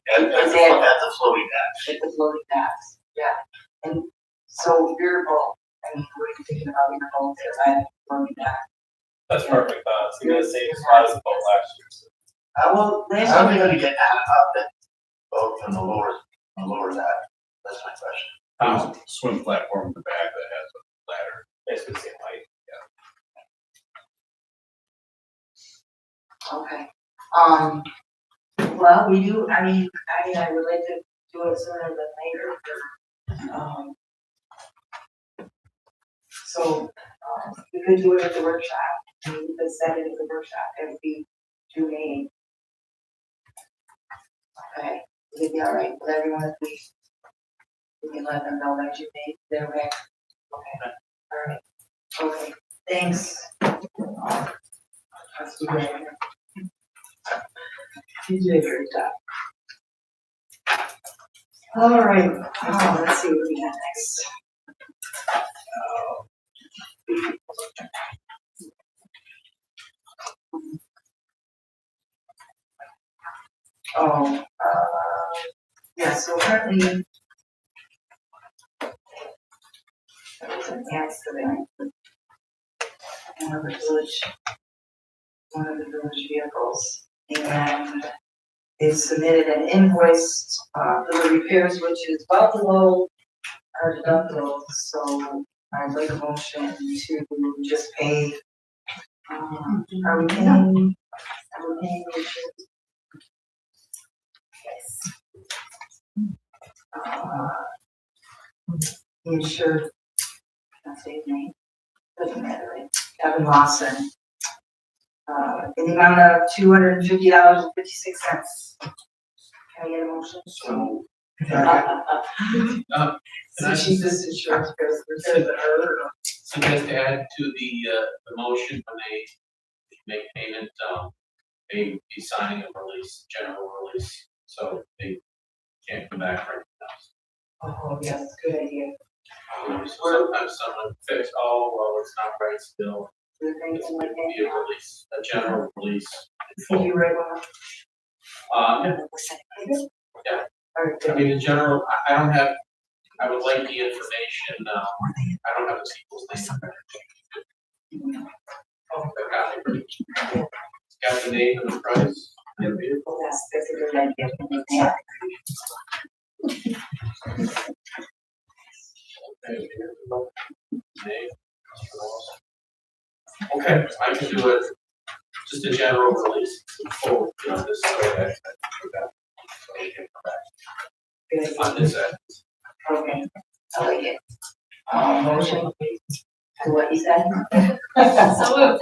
floating docks. At the floating docks, yeah. And so your boat, I mean, what are you thinking about your boat there at the floating dock? That's perfect, it's gonna be the same spot as the boat last year. Well, last How are we year, gonna get out of that boat from the lower dock? That's my question. Swim platform in the back that has a ladder. Basically the same height. okay. Well, we do, I mean, I would like to do it sooner than later. So, we could do it at the workshop, I mean, we could set it at the workshop, it would be June 8th. Okay, would it be all right with everyone if we can let them know that June 8th, they're ready? Okay, all right, okay, thanks. Let's do that. You did a great job. All right, let's see what we got next. Yeah, so currently, that was an accident with one of the village vehicles, and they submitted an invoice for the repairs, which is well below our deductible, so I'd like a motion to just pay. Are we paying? Yes. Insured, that's his name, doesn't matter, right? Kevin Lawson. In the amount of $250.56. Can I get a motion? So. So she's just insurance goes through her. So just to add to the motion, when they make payment, they be signing a release, general release, so they can't come back for anything else. Oh, yes, good idea. Sometimes someone thinks, oh, well, it's not right still. It's going to be a release, a general release. Can you write one? Yeah. I mean, in general, I don't have, I would like the information, I don't have the people's name. Oh, I got it. Got the name and the price. And the vehicle. That's a good idea. Yeah. Name. Okay, I can do it, just a general release, full, you know, this, so that, so we can come back. On this end. Okay, I like it. Motion to what you said? So moved.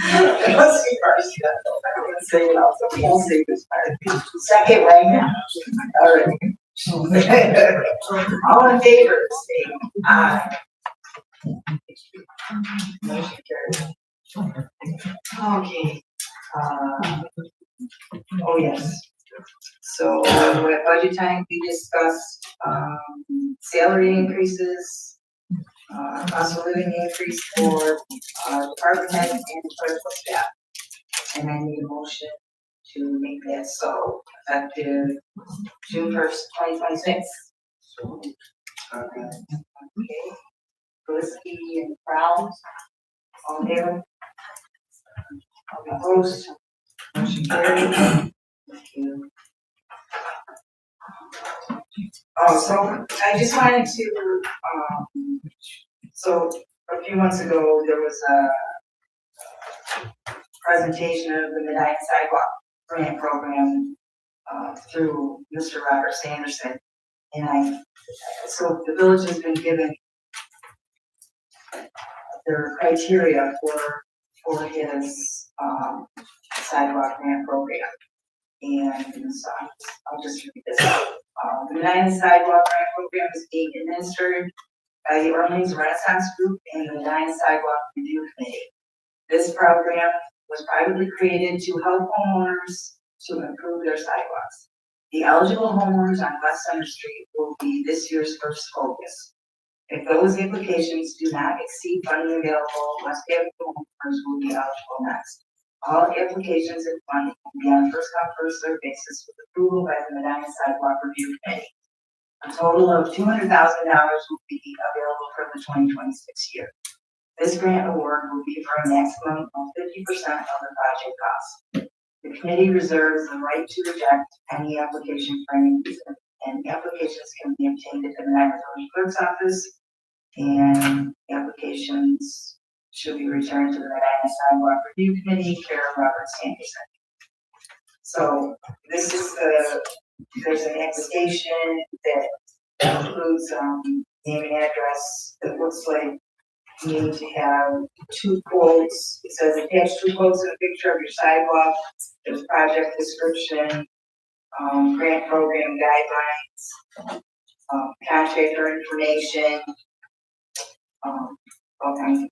Let's see first. I don't want to say it all, so we won't say this part. Second right now. All right. All in favor, say aye. Motion carries. Okay. Oh, yes. So at budget time, we discussed, salary increases, cost of living increase for, department head and clerical staff. And I need a motion to make that so effective June 1st, 2026. Okay. Felicity and Brown, all in favor? All opposed? Motion carried. Thank you. Oh, so I just wanted to, so a few months ago, there was a presentation of the Medina Sidewalk Grant Program through Mr. Robert Sanderson. And so the village has been given their criteria for his sidewalk grant program. And so I'll just read this out. The Medina Sidewalk Grant Program is being administered by the Orleans Renaissance Group and the Medina Sidewalk Review Committee. This program was privately created to help homeowners to improve their sidewalks. The eligible homeowners on West Center Street will be this year's first focus. If those applications do not exceed funding available, West Avenue homeowners will be eligible next. All applications and funding will be on a first-come, first-served basis with approval by the Medina Sidewalk Review Committee. A total of $200,000 will be available for the 2026 year. This grant award will be for a maximum of 50% of the project cost. The committee reserves the right to reject any application for any reason, and applications can be obtained at the Medina Village Clerk's office, and applications should be returned to the Medina Sidewalk Review Committee, care of Robert Sanderson. So this is there's an application that includes name and address. It looks like you need to have 2 quotes. It says attach 2 quotes and a picture of your sidewalk. There's project description, grant program guidelines, contractor information, all kinds of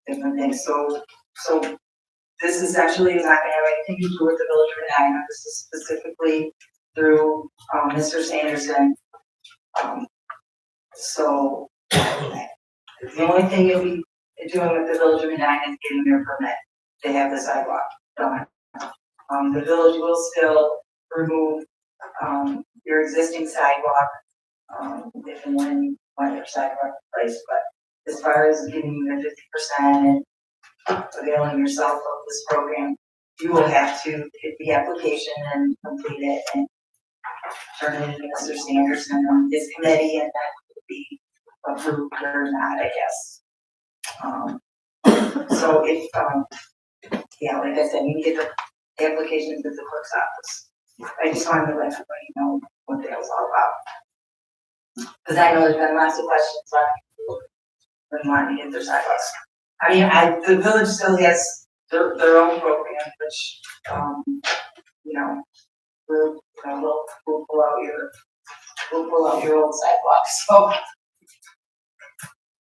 different things. So this is actually not going to have anything to do with the Village of Medina. This is specifically through Mr. Sanderson. So the only thing you'll be doing with the Village of Medina is getting their permit to have the sidewalk done. The village will still remove your existing sidewalk if and when you want your sidewalk replaced, but as far as giving you the 50% and availing yourself of this program, you will have to get the application and complete it and turn it into Mr. Sanderson on his committee, and that will be approved or not, I guess. So if, yeah, like I said, you can get the applications at the clerk's office. I just wanted to let everybody know what that was all about. Because I know there's been lots of questions on people wanting to get their sidewalks. I mean, the village still has their own program, which, you know, we'll pull out your old sidewalks. So,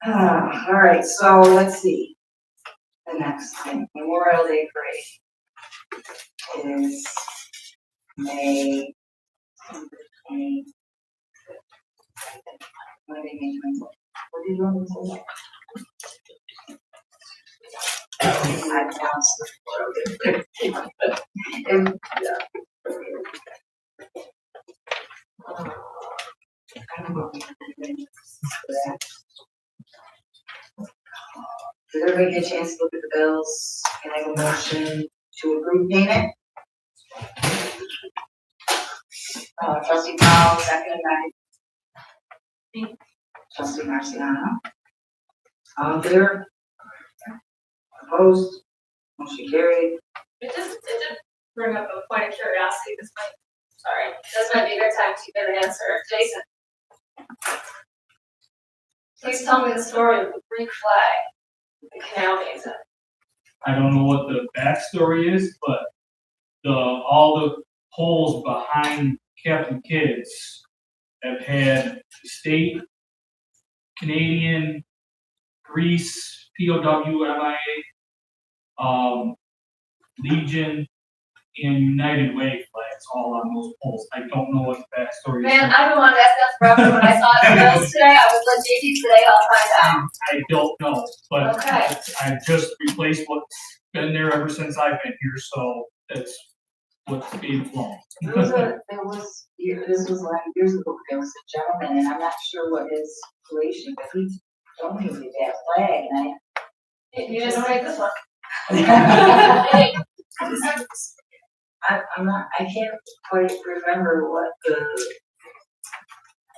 all right. So let's see. The next thing, Memorial Day Parade is May 20. Monday, May 20. What did you want to say? I announced the Did everybody get a chance to look at the bills? Can I have a motion to approve payment? Trustee Powell, second by trustee Marciano. All in favor? Opposed? Motion carried. It did bring up a point of curiosity, this might be a good time to get an answer. Jason. Please tell me the story of the Greek flag, the canal basin. I don't know what the backstory is, but all the poles behind Captain Kidd's have had state, Canadian, Greece, POW, MIA, Legion, and United Way flags all on those poles. I don't know what the backstory is. Man, I've been wanting to ask that forever. When I saw it in the bills today, I was like, JT, today I'll find out. I don't know, but Okay. I just replaced what's been there ever since I've been here, so that's what's being flown. This was like years ago, there was a gentleman, and I'm not sure what his relation, but he donated that flag, and You just write this one. I can't quite remember what this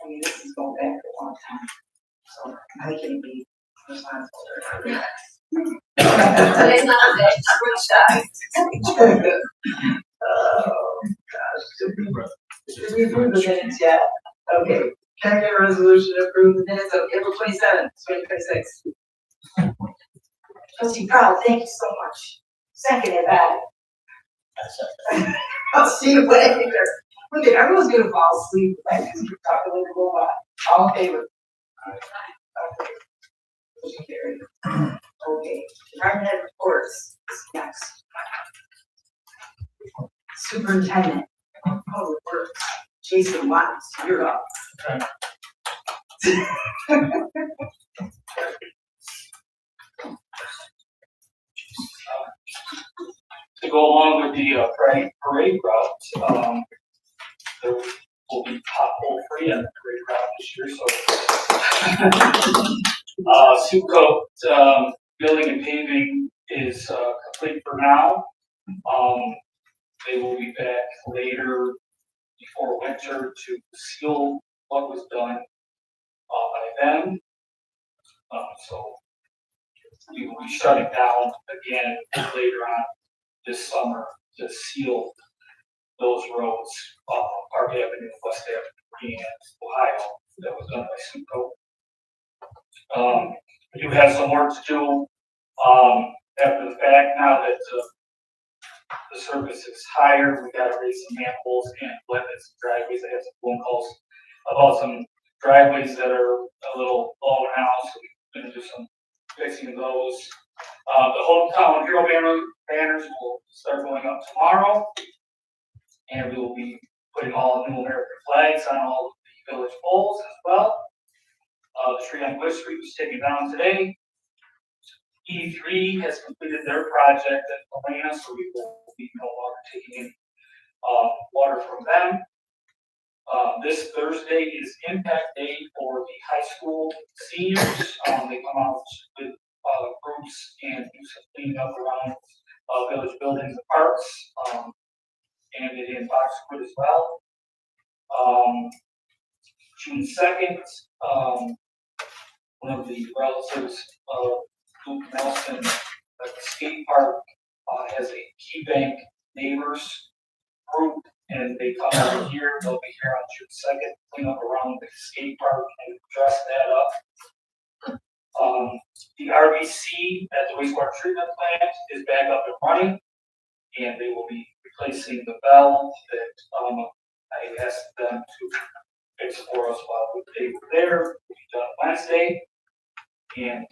is going back a long time, so I can't be responsible for it. Today's not the day, we're shy. Oh, gosh. Should we approve the minutes yet? Okay, can I get a resolution to approve the minutes of April 27th, 2026? Trustee Powell, thank you so much. Seconded that. I'll see you later. Look, everyone's gonna fall asleep because you're talking like a robot. All in favor? Okay. Motion carried. Okay, department head reports, next. Superintendent, public works, Jason Watts, you're up. To go along with the parade route, there will be pothole free on the parade route this year. So, Sucoat building and paving is complete for now. They will be back later before winter to seal what was done by then. So we will be shutting down again later on this summer to seal those roads, Park Avenue, West Avenue, and Ohio, that was done by Suco. We do have some work to do after the fact. Now that the surface is higher, we gotta raise some manholes and blend some driveways. I have some phone calls about some driveways that are a little low now, so we're gonna do some fixing of those. The hometown hero banners will start going up tomorrow, and we will be putting all the new American flags on all of the village poles as well. The tree on Bush Street was taken down today. E3 has completed their project at Elena, so we will be no longer taking any water from them. This Thursday is Impact Day for the high school seniors. They come out with groups and do some cleaning up around village buildings and parks, and in Boxwood as well. June 2nd, one of the relatives of Luke Nelson at the skate park has a Key Bank Neighbors group, and they come over here. They'll be here on June 2nd, clean up around the skate park and dress that up. The RBC at the wastewater treatment plant is back up and running, and they will be replacing the valve that I asked them to fix for us while they were there. It'll be done Wednesday, and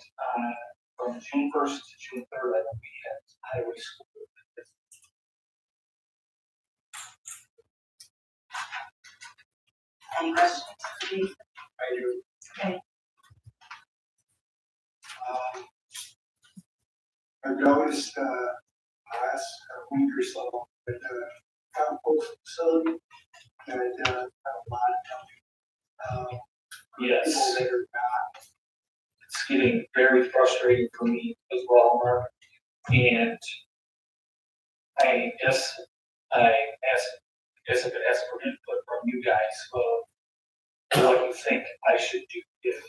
from June 1st to June 3rd, I will be at Highway School. Any questions? I do. Okay. I've noticed last week or so at the compost facility that a lot of yes. people that are not getting very frustrating for me as well, Mark. And I guess I guess I could ask for input from you guys of what you think I should do. If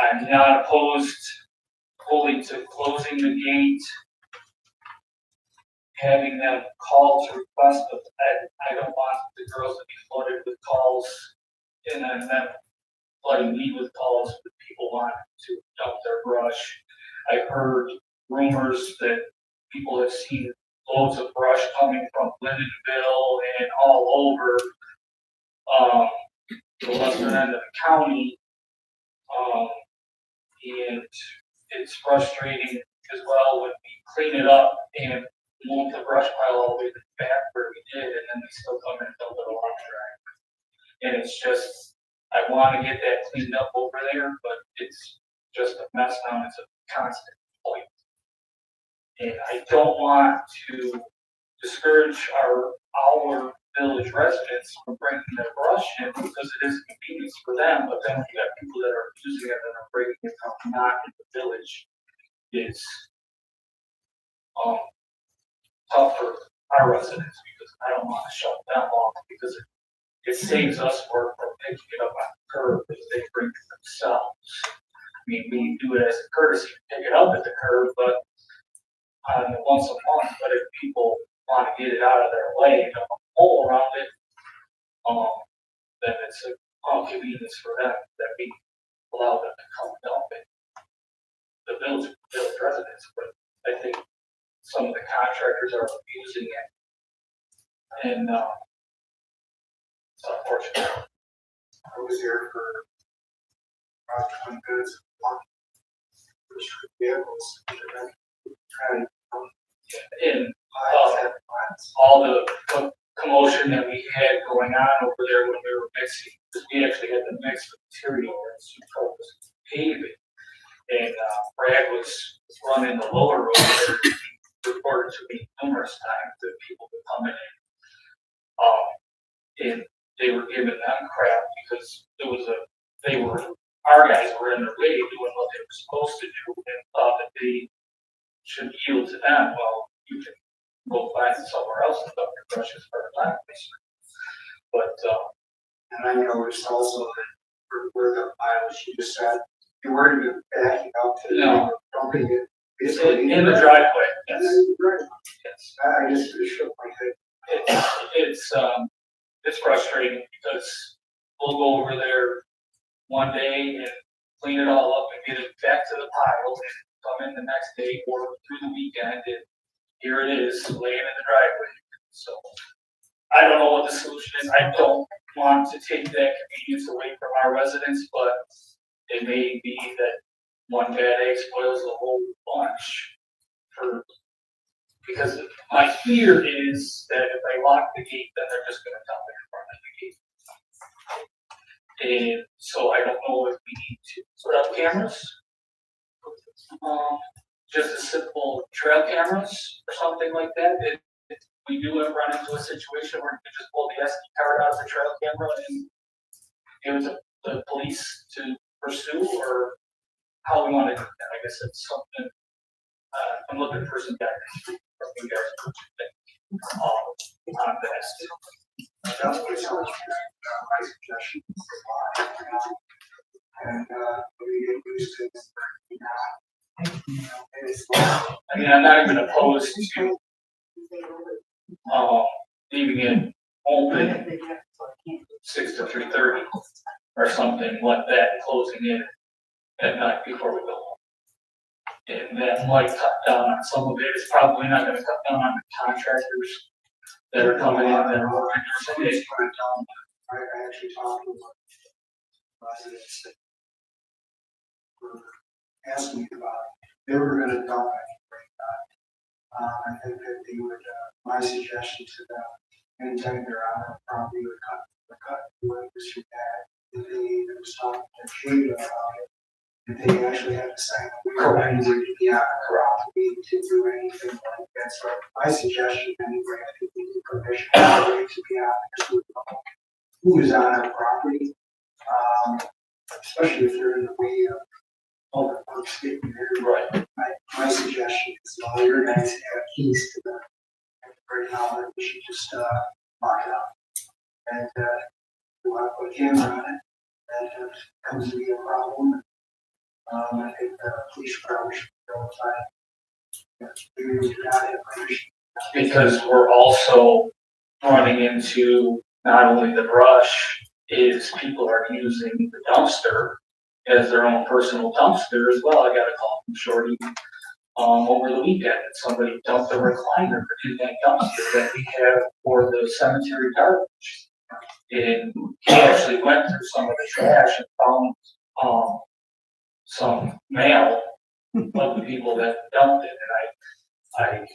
I'm not opposed fully to closing the gate, having them call to request, but I don't want the girls to be flooded with calls and then them flooding me with calls with people wanting to dump their brush. I heard rumors that people have seen loads of brush coming from Lindenville and all over the western end of the county. And it's frustrating as well when we clean it up and move the brush pile all the way to the back where we did, and then they still come and dump it along the driveway. And it's just, I want to get that cleaned up over there, but it's just a mess now. It's a constant point. And I don't want to discourage our village residents from bringing their brush in because it is a convenience for them, but then we got people that are using it and are breaking it out, not in the village. It's tough for our residents because I don't want to shut them off because it saves us work from picking it up on the curb if they bring it themselves. I mean, we do it as a courtesy to pick it up at the curb, but once a month, but if people want to get it out of their way and dump a hole around it, then it's an inconvenience for them that we allow them to come dump it. The village residents, but I think some of the contractors are abusing it. And it's unfortunate. I was here for about 20 minutes, for street vehicles, and all the commotion that we had going on over there when we were mixing, we actually had to mix the material that's supposed paving. And Brad was running the lower road there. He reported to me numerous times that people were coming in. And they were giving them crap because our guys were in their way doing what they were supposed to do and thought that they should yield to them. Well, you can go find somewhere else and dump your brushes for a time. But and I noticed also that where the pile she just said, you weren't even backing up to no, dumping it basically in the driveway. Yes. Yes. I just shook my head. It's frustrating because we'll go over there one day and clean it all up and get it back to the pile and come in the next day or through the weekend and here it is laying in the driveway. So I don't know what the solution is. I don't want to take that convenience away from our residents, but it may be that one bad egg spoils the whole bunch. Because my fear is that if they lock the gate, then they're just going to dump it in front of the gate. And so I don't know if we need to put up cameras, just a simple trail cameras or something like that. If we do ever run into a situation where we can just pull the SD card out of the trail camera and give it to the police to pursue, or how we want to do that. I guess it's something I'm looking for some guidance from you guys on that. That's what sounds my suggestion. And we get used to it. I mean, I'm not even opposed to leaving it open 6 to 3:30 or something like that, closing it at night before we go home. And that might cut down on some of it. It's probably not going to cut down on the contractors that are coming in that are working or something. I actually talked to residents that were asking me about it. They were going to dump it. I think that they would, my suggestion to them, anytime they're on their property or cut whatever you had, if they was talking to Jada about it, if they actually have to sign a waiver to be on the property to do anything like that. So my suggestion anyway, I think we need permission to be on there so we know who is on our property, especially if they're in the way of public works getting there. Right. My suggestion is, all your guys have keys to the, right now, that we should just, lock it up. And, we want to put a camera on it, and if it comes to be a problem, I think the police probably should notify. We do not have permission. Because we're also running into not only the brush, is people are using the dumpster as their own personal dumpster as well. I got a call from Shorty over the weekend that somebody dumped a recliner in that dumpster that we have for the cemetery garbage. And he actually went through some of the trash and found some mail of the people that dumped it. And I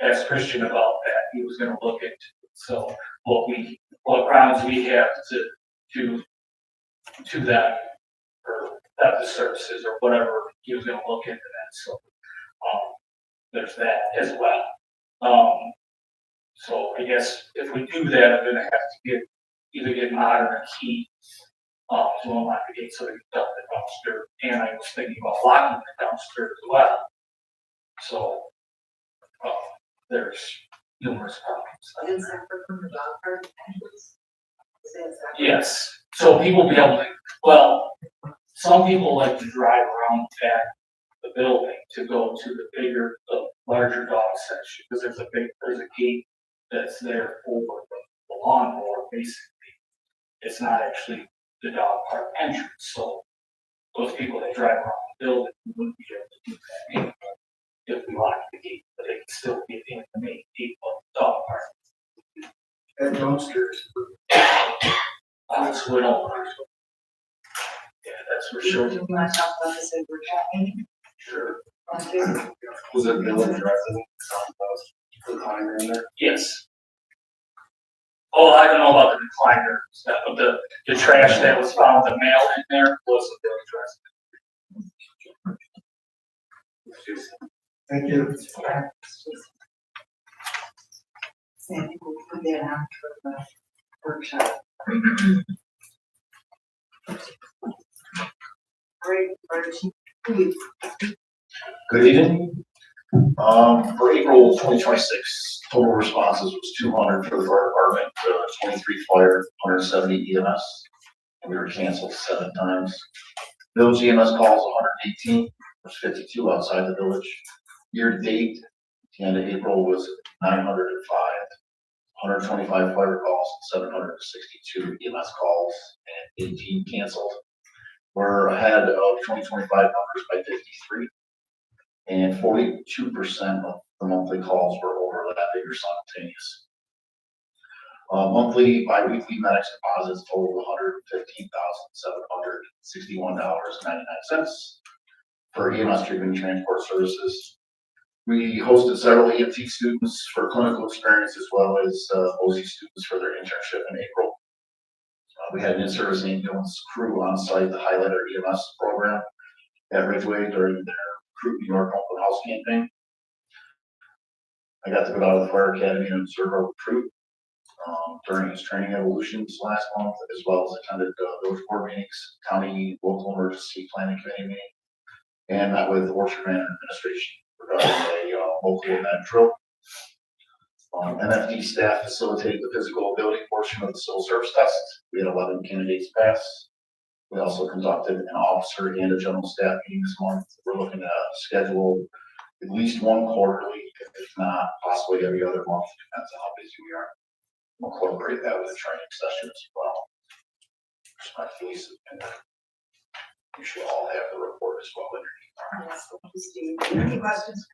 asked Christian about that. He was gonna look into it. So what grounds we have to that, or theft services or whatever, he was gonna look into that. So, there's that as well. So I guess if we do that, I'm gonna have to either get Modern a key, to unlock the gate so they can dump the dumpster. And I was thinking about locking the dumpster as well. So, there's numerous problems. Is that from the dog park? Yes, so people be able to, well, some people like to drive around back the building to go to the larger dog section, because there's a gate that's there for the lawnmower, basically. It's not actually the dog park entrance, so those people that drive around the building wouldn't be able to do that anyway if we lock the gate, but they can still get in the main gate of the dog park. That dumpster is. So we don't. Yeah, that's for sure. Do you want to talk about this over chatting? Sure. Was it village resident? Recliner in there? Yes. Oh, I don't know about the recliner stuff, but the trash that was found, the mail in there was a village resident. Thank you. I think we'll put that on for the workshop. Great, Good evening. For April 2026, total responses was 200 for the fire department, 23 fire, 170 EMS. And we were canceled 7 times. Village EMS calls 118, there's 52 outside the village. Year to date, the end of April was 905, 125 fire calls, 762 EMS calls, and 18 canceled. We're ahead of 2025 numbers by 53, and 42% of the monthly calls were overlapping or simultaneous. Monthly bi-weekly medics deposits totaled $115,761.99 for EMS treatment and transport services. We hosted several EMT students for clinical experience as well as OC students for their internship in April. We had an in-service ambulance crew on site to highlight our EMS program at Ridgeway during their Recruit New York open house campaign. I got to go out of the fire academy and observe our recruit during his training evolutions last month, as well as attended village board meetings, county local emergency planning committee meeting, and met with Orchard Manor administration regarding a local event drill. NFD staff facilitated the physical ability portion of the civil service test. We had 11 candidates pass. We also conducted an officer and a general staff meeting this month. We're looking to schedule at least one quarterly, if not possibly every other month, depends on how busy we are. We'll incorporate that with a training session as well. Just my face, and you should all have the report as well underneath. Any questions?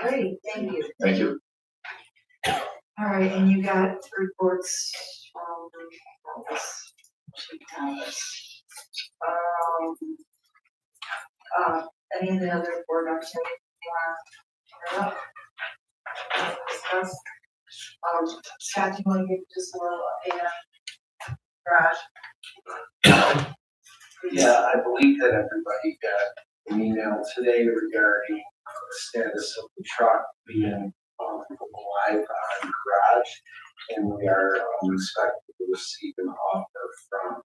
All right, thank you. Thank you. All right, and you got reports from this chief Thomas. Any of the other board members you want to discuss? Scott, do you want to give just a little update on garage? Yeah, I believe that everybody got an email today regarding the status of the truck being live on garage. and we are expecting to receive an offer from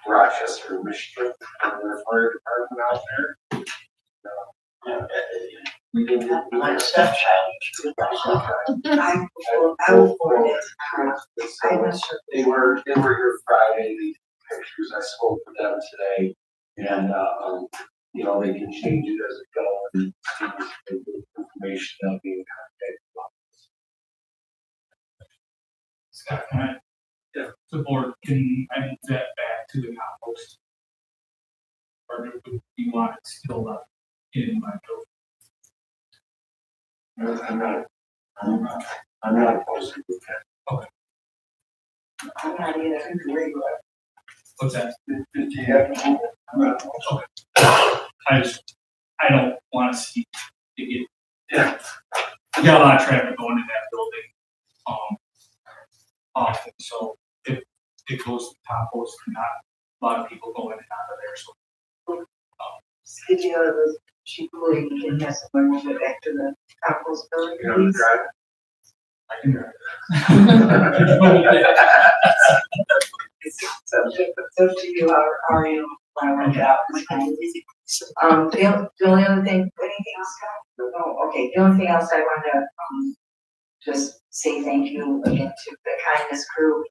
Rochester, Michigan, from their fire department out there. We didn't get My stepchild. I will forward it. I'm not sure. They were here Friday, the pictures, I spoke with them today, and, you know, they can change it as it goes, and information they'll be in contact. Scott, can I, yeah, the board, can I move that back to the compost? Or do you want it still up in my building? I'm not opposed to that. Okay. I'm not either. What's that? If you have, I'm not opposed. Okay. I don't wanna see it get, yeah. We got a lot of traffic going in that building, often, so if it goes to compost, not a lot of people go in and out of there, so. Did you know the cheap way you can have someone move it back to the compost building? You know, drive. I can drive. It's up to you, how are you, want to work it out? The only other thing, anything else, Scott? No, okay, the only thing else I want to, just say thank you again to the kindness crew,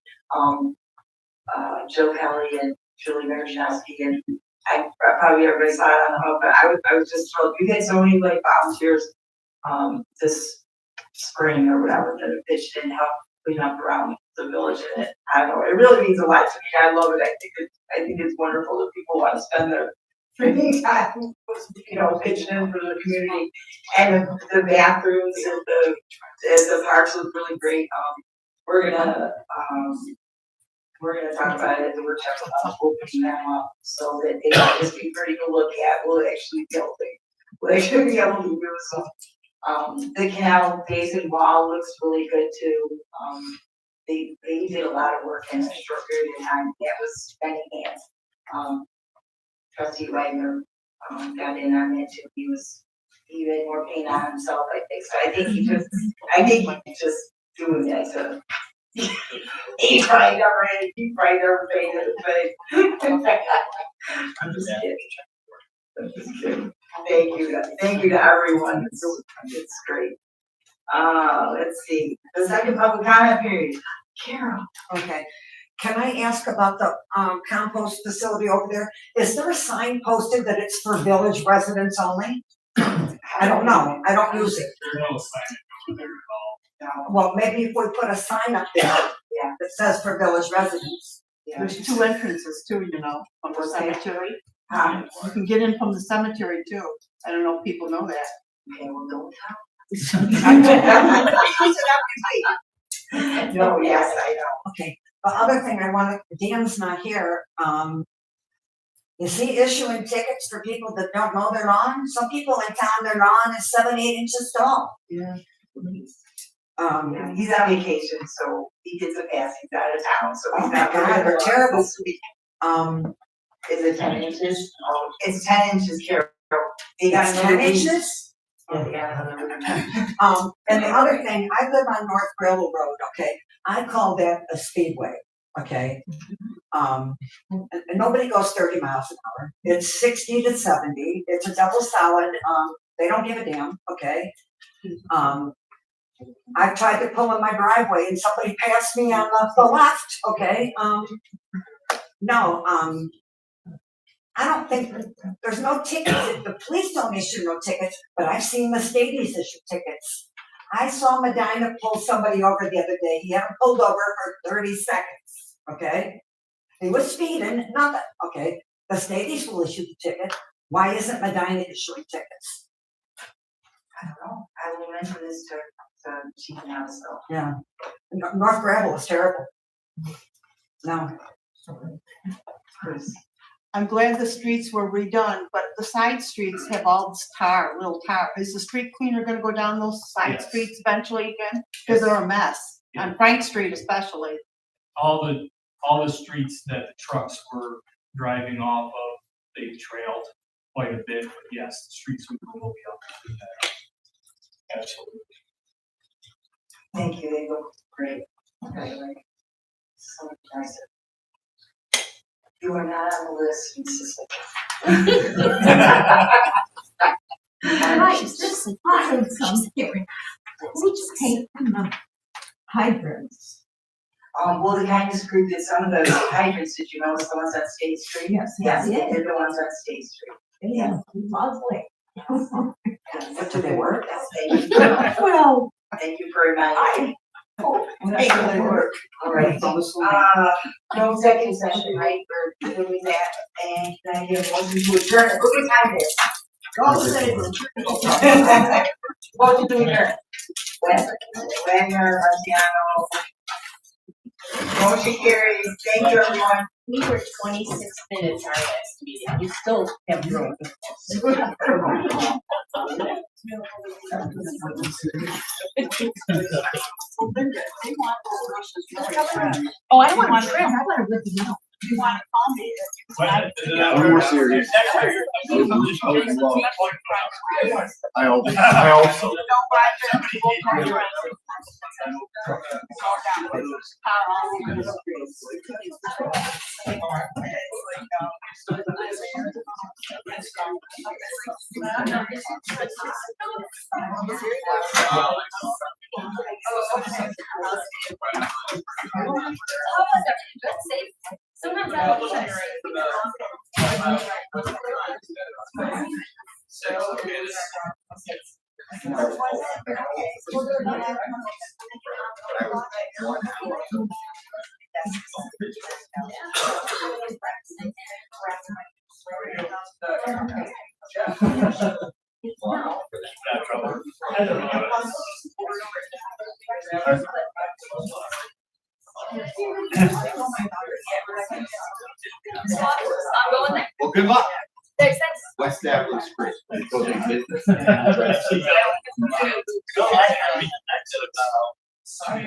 Joe Kelly and Julie Vershowski, and probably everybody saw it on the hub, but I was just thrilled. You guys only like volunteers, this spring or whatever that have pitched in, help clean up around the village, and I don't know, it really means a lot to me. I love it. I think it's wonderful that people want to spend their free time, you know, pitching in for the community, and the bathrooms and the parks look really great. We're gonna talk about it, and we're talking about opening them up so that they don't just be pretty to look at, we'll actually be able to do some. The canal basin wall looks really good too. They did a lot of work in a short period of time. That was many hands. Trustee Wagner, got in on it too. He had more pain on himself, I think. So I think he just doing that to. He tried never painted it, but I'm just kidding. I'm just kidding. Thank you to everyone. It's great. Let's see, the second public comment period. Carol. Okay, can I ask about the compost facility over there? Is there a sign posted that it's for village residents only? I don't know, I don't use it. There's no sign over there at all. Well, maybe if we put a sign up there, yeah, that says for village residents. There's two entrances too, you know, from the cemetery. Huh? You can get in from the cemetery too. I don't know if people know that. Okay, well, don't tell. No, No, yes, I know. Okay, the other thing I wanted, Dan's not here, is he issuing tickets for people that don't mow their lawn? Some people in town, their lawn is 7-8 inches tall. Yeah. He's on vacation, so he gets a pass, he's out of town, so Oh he's my not. God, they're terrible. Is it 10 inches? Oh, it's 10 inches, Carol. They got It's another 10 week. inches? Yeah, they got another week. And the other thing, I live on North Gravel Road, okay? I call that a speedway, okay? And nobody goes 30 miles an hour. It's 60 to 70. It's a double solid. They don't give a damn, okay? I tried to pull in my driveway and somebody passed me on the left, okay? No, I don't think, there's no tickets, the police don't issue no tickets, but I've seen the stadies issue tickets. I saw Medina pull somebody over the other day, he had him pulled over for 30 seconds, okay? He was speeding, nothing, okay? The stadies will issue the ticket, why isn't Medina issuing tickets? I don't know, I will mention this to Chief now, so. Yeah, North Gravel is terrible. No. I'm glad the streets were redone, but the side streets have all this tar, little tar. Is the street cleaner gonna go down those side Yes. streets eventually again? Cause they're a mess, on Frank Street especially. All the streets that the trucks were driving off of, they trailed quite a bit, but yes, the streets will be up to that. Absolutely. Thank you, they look great. Okay, so nice. You are not on the list, Mrs. Right, this is awesome here. We just paint hydrants. Well, the kindness group did some of those hydrants, did you notice the ones on State Street? Yes, Yes, yeah. they did the ones on State Street. Yeah, lovely. But do they work? Thank you. Well, Thank you for reminding me. They really work. All right, no executive session, right, for doing that, and can I get a motion to adjourn? Look what time it is. Motion to adjourn. Wagner, Marciano. Motion carried. Thank you, everyone. We were 26 minutes our last meeting, you still have room. Oh, I don't want to shrimp, I want to rip it out. You want to call me? I'm more serious. I also. Sometimes I don't Well, good luck. Thanks. West Ave looks great. Sorry.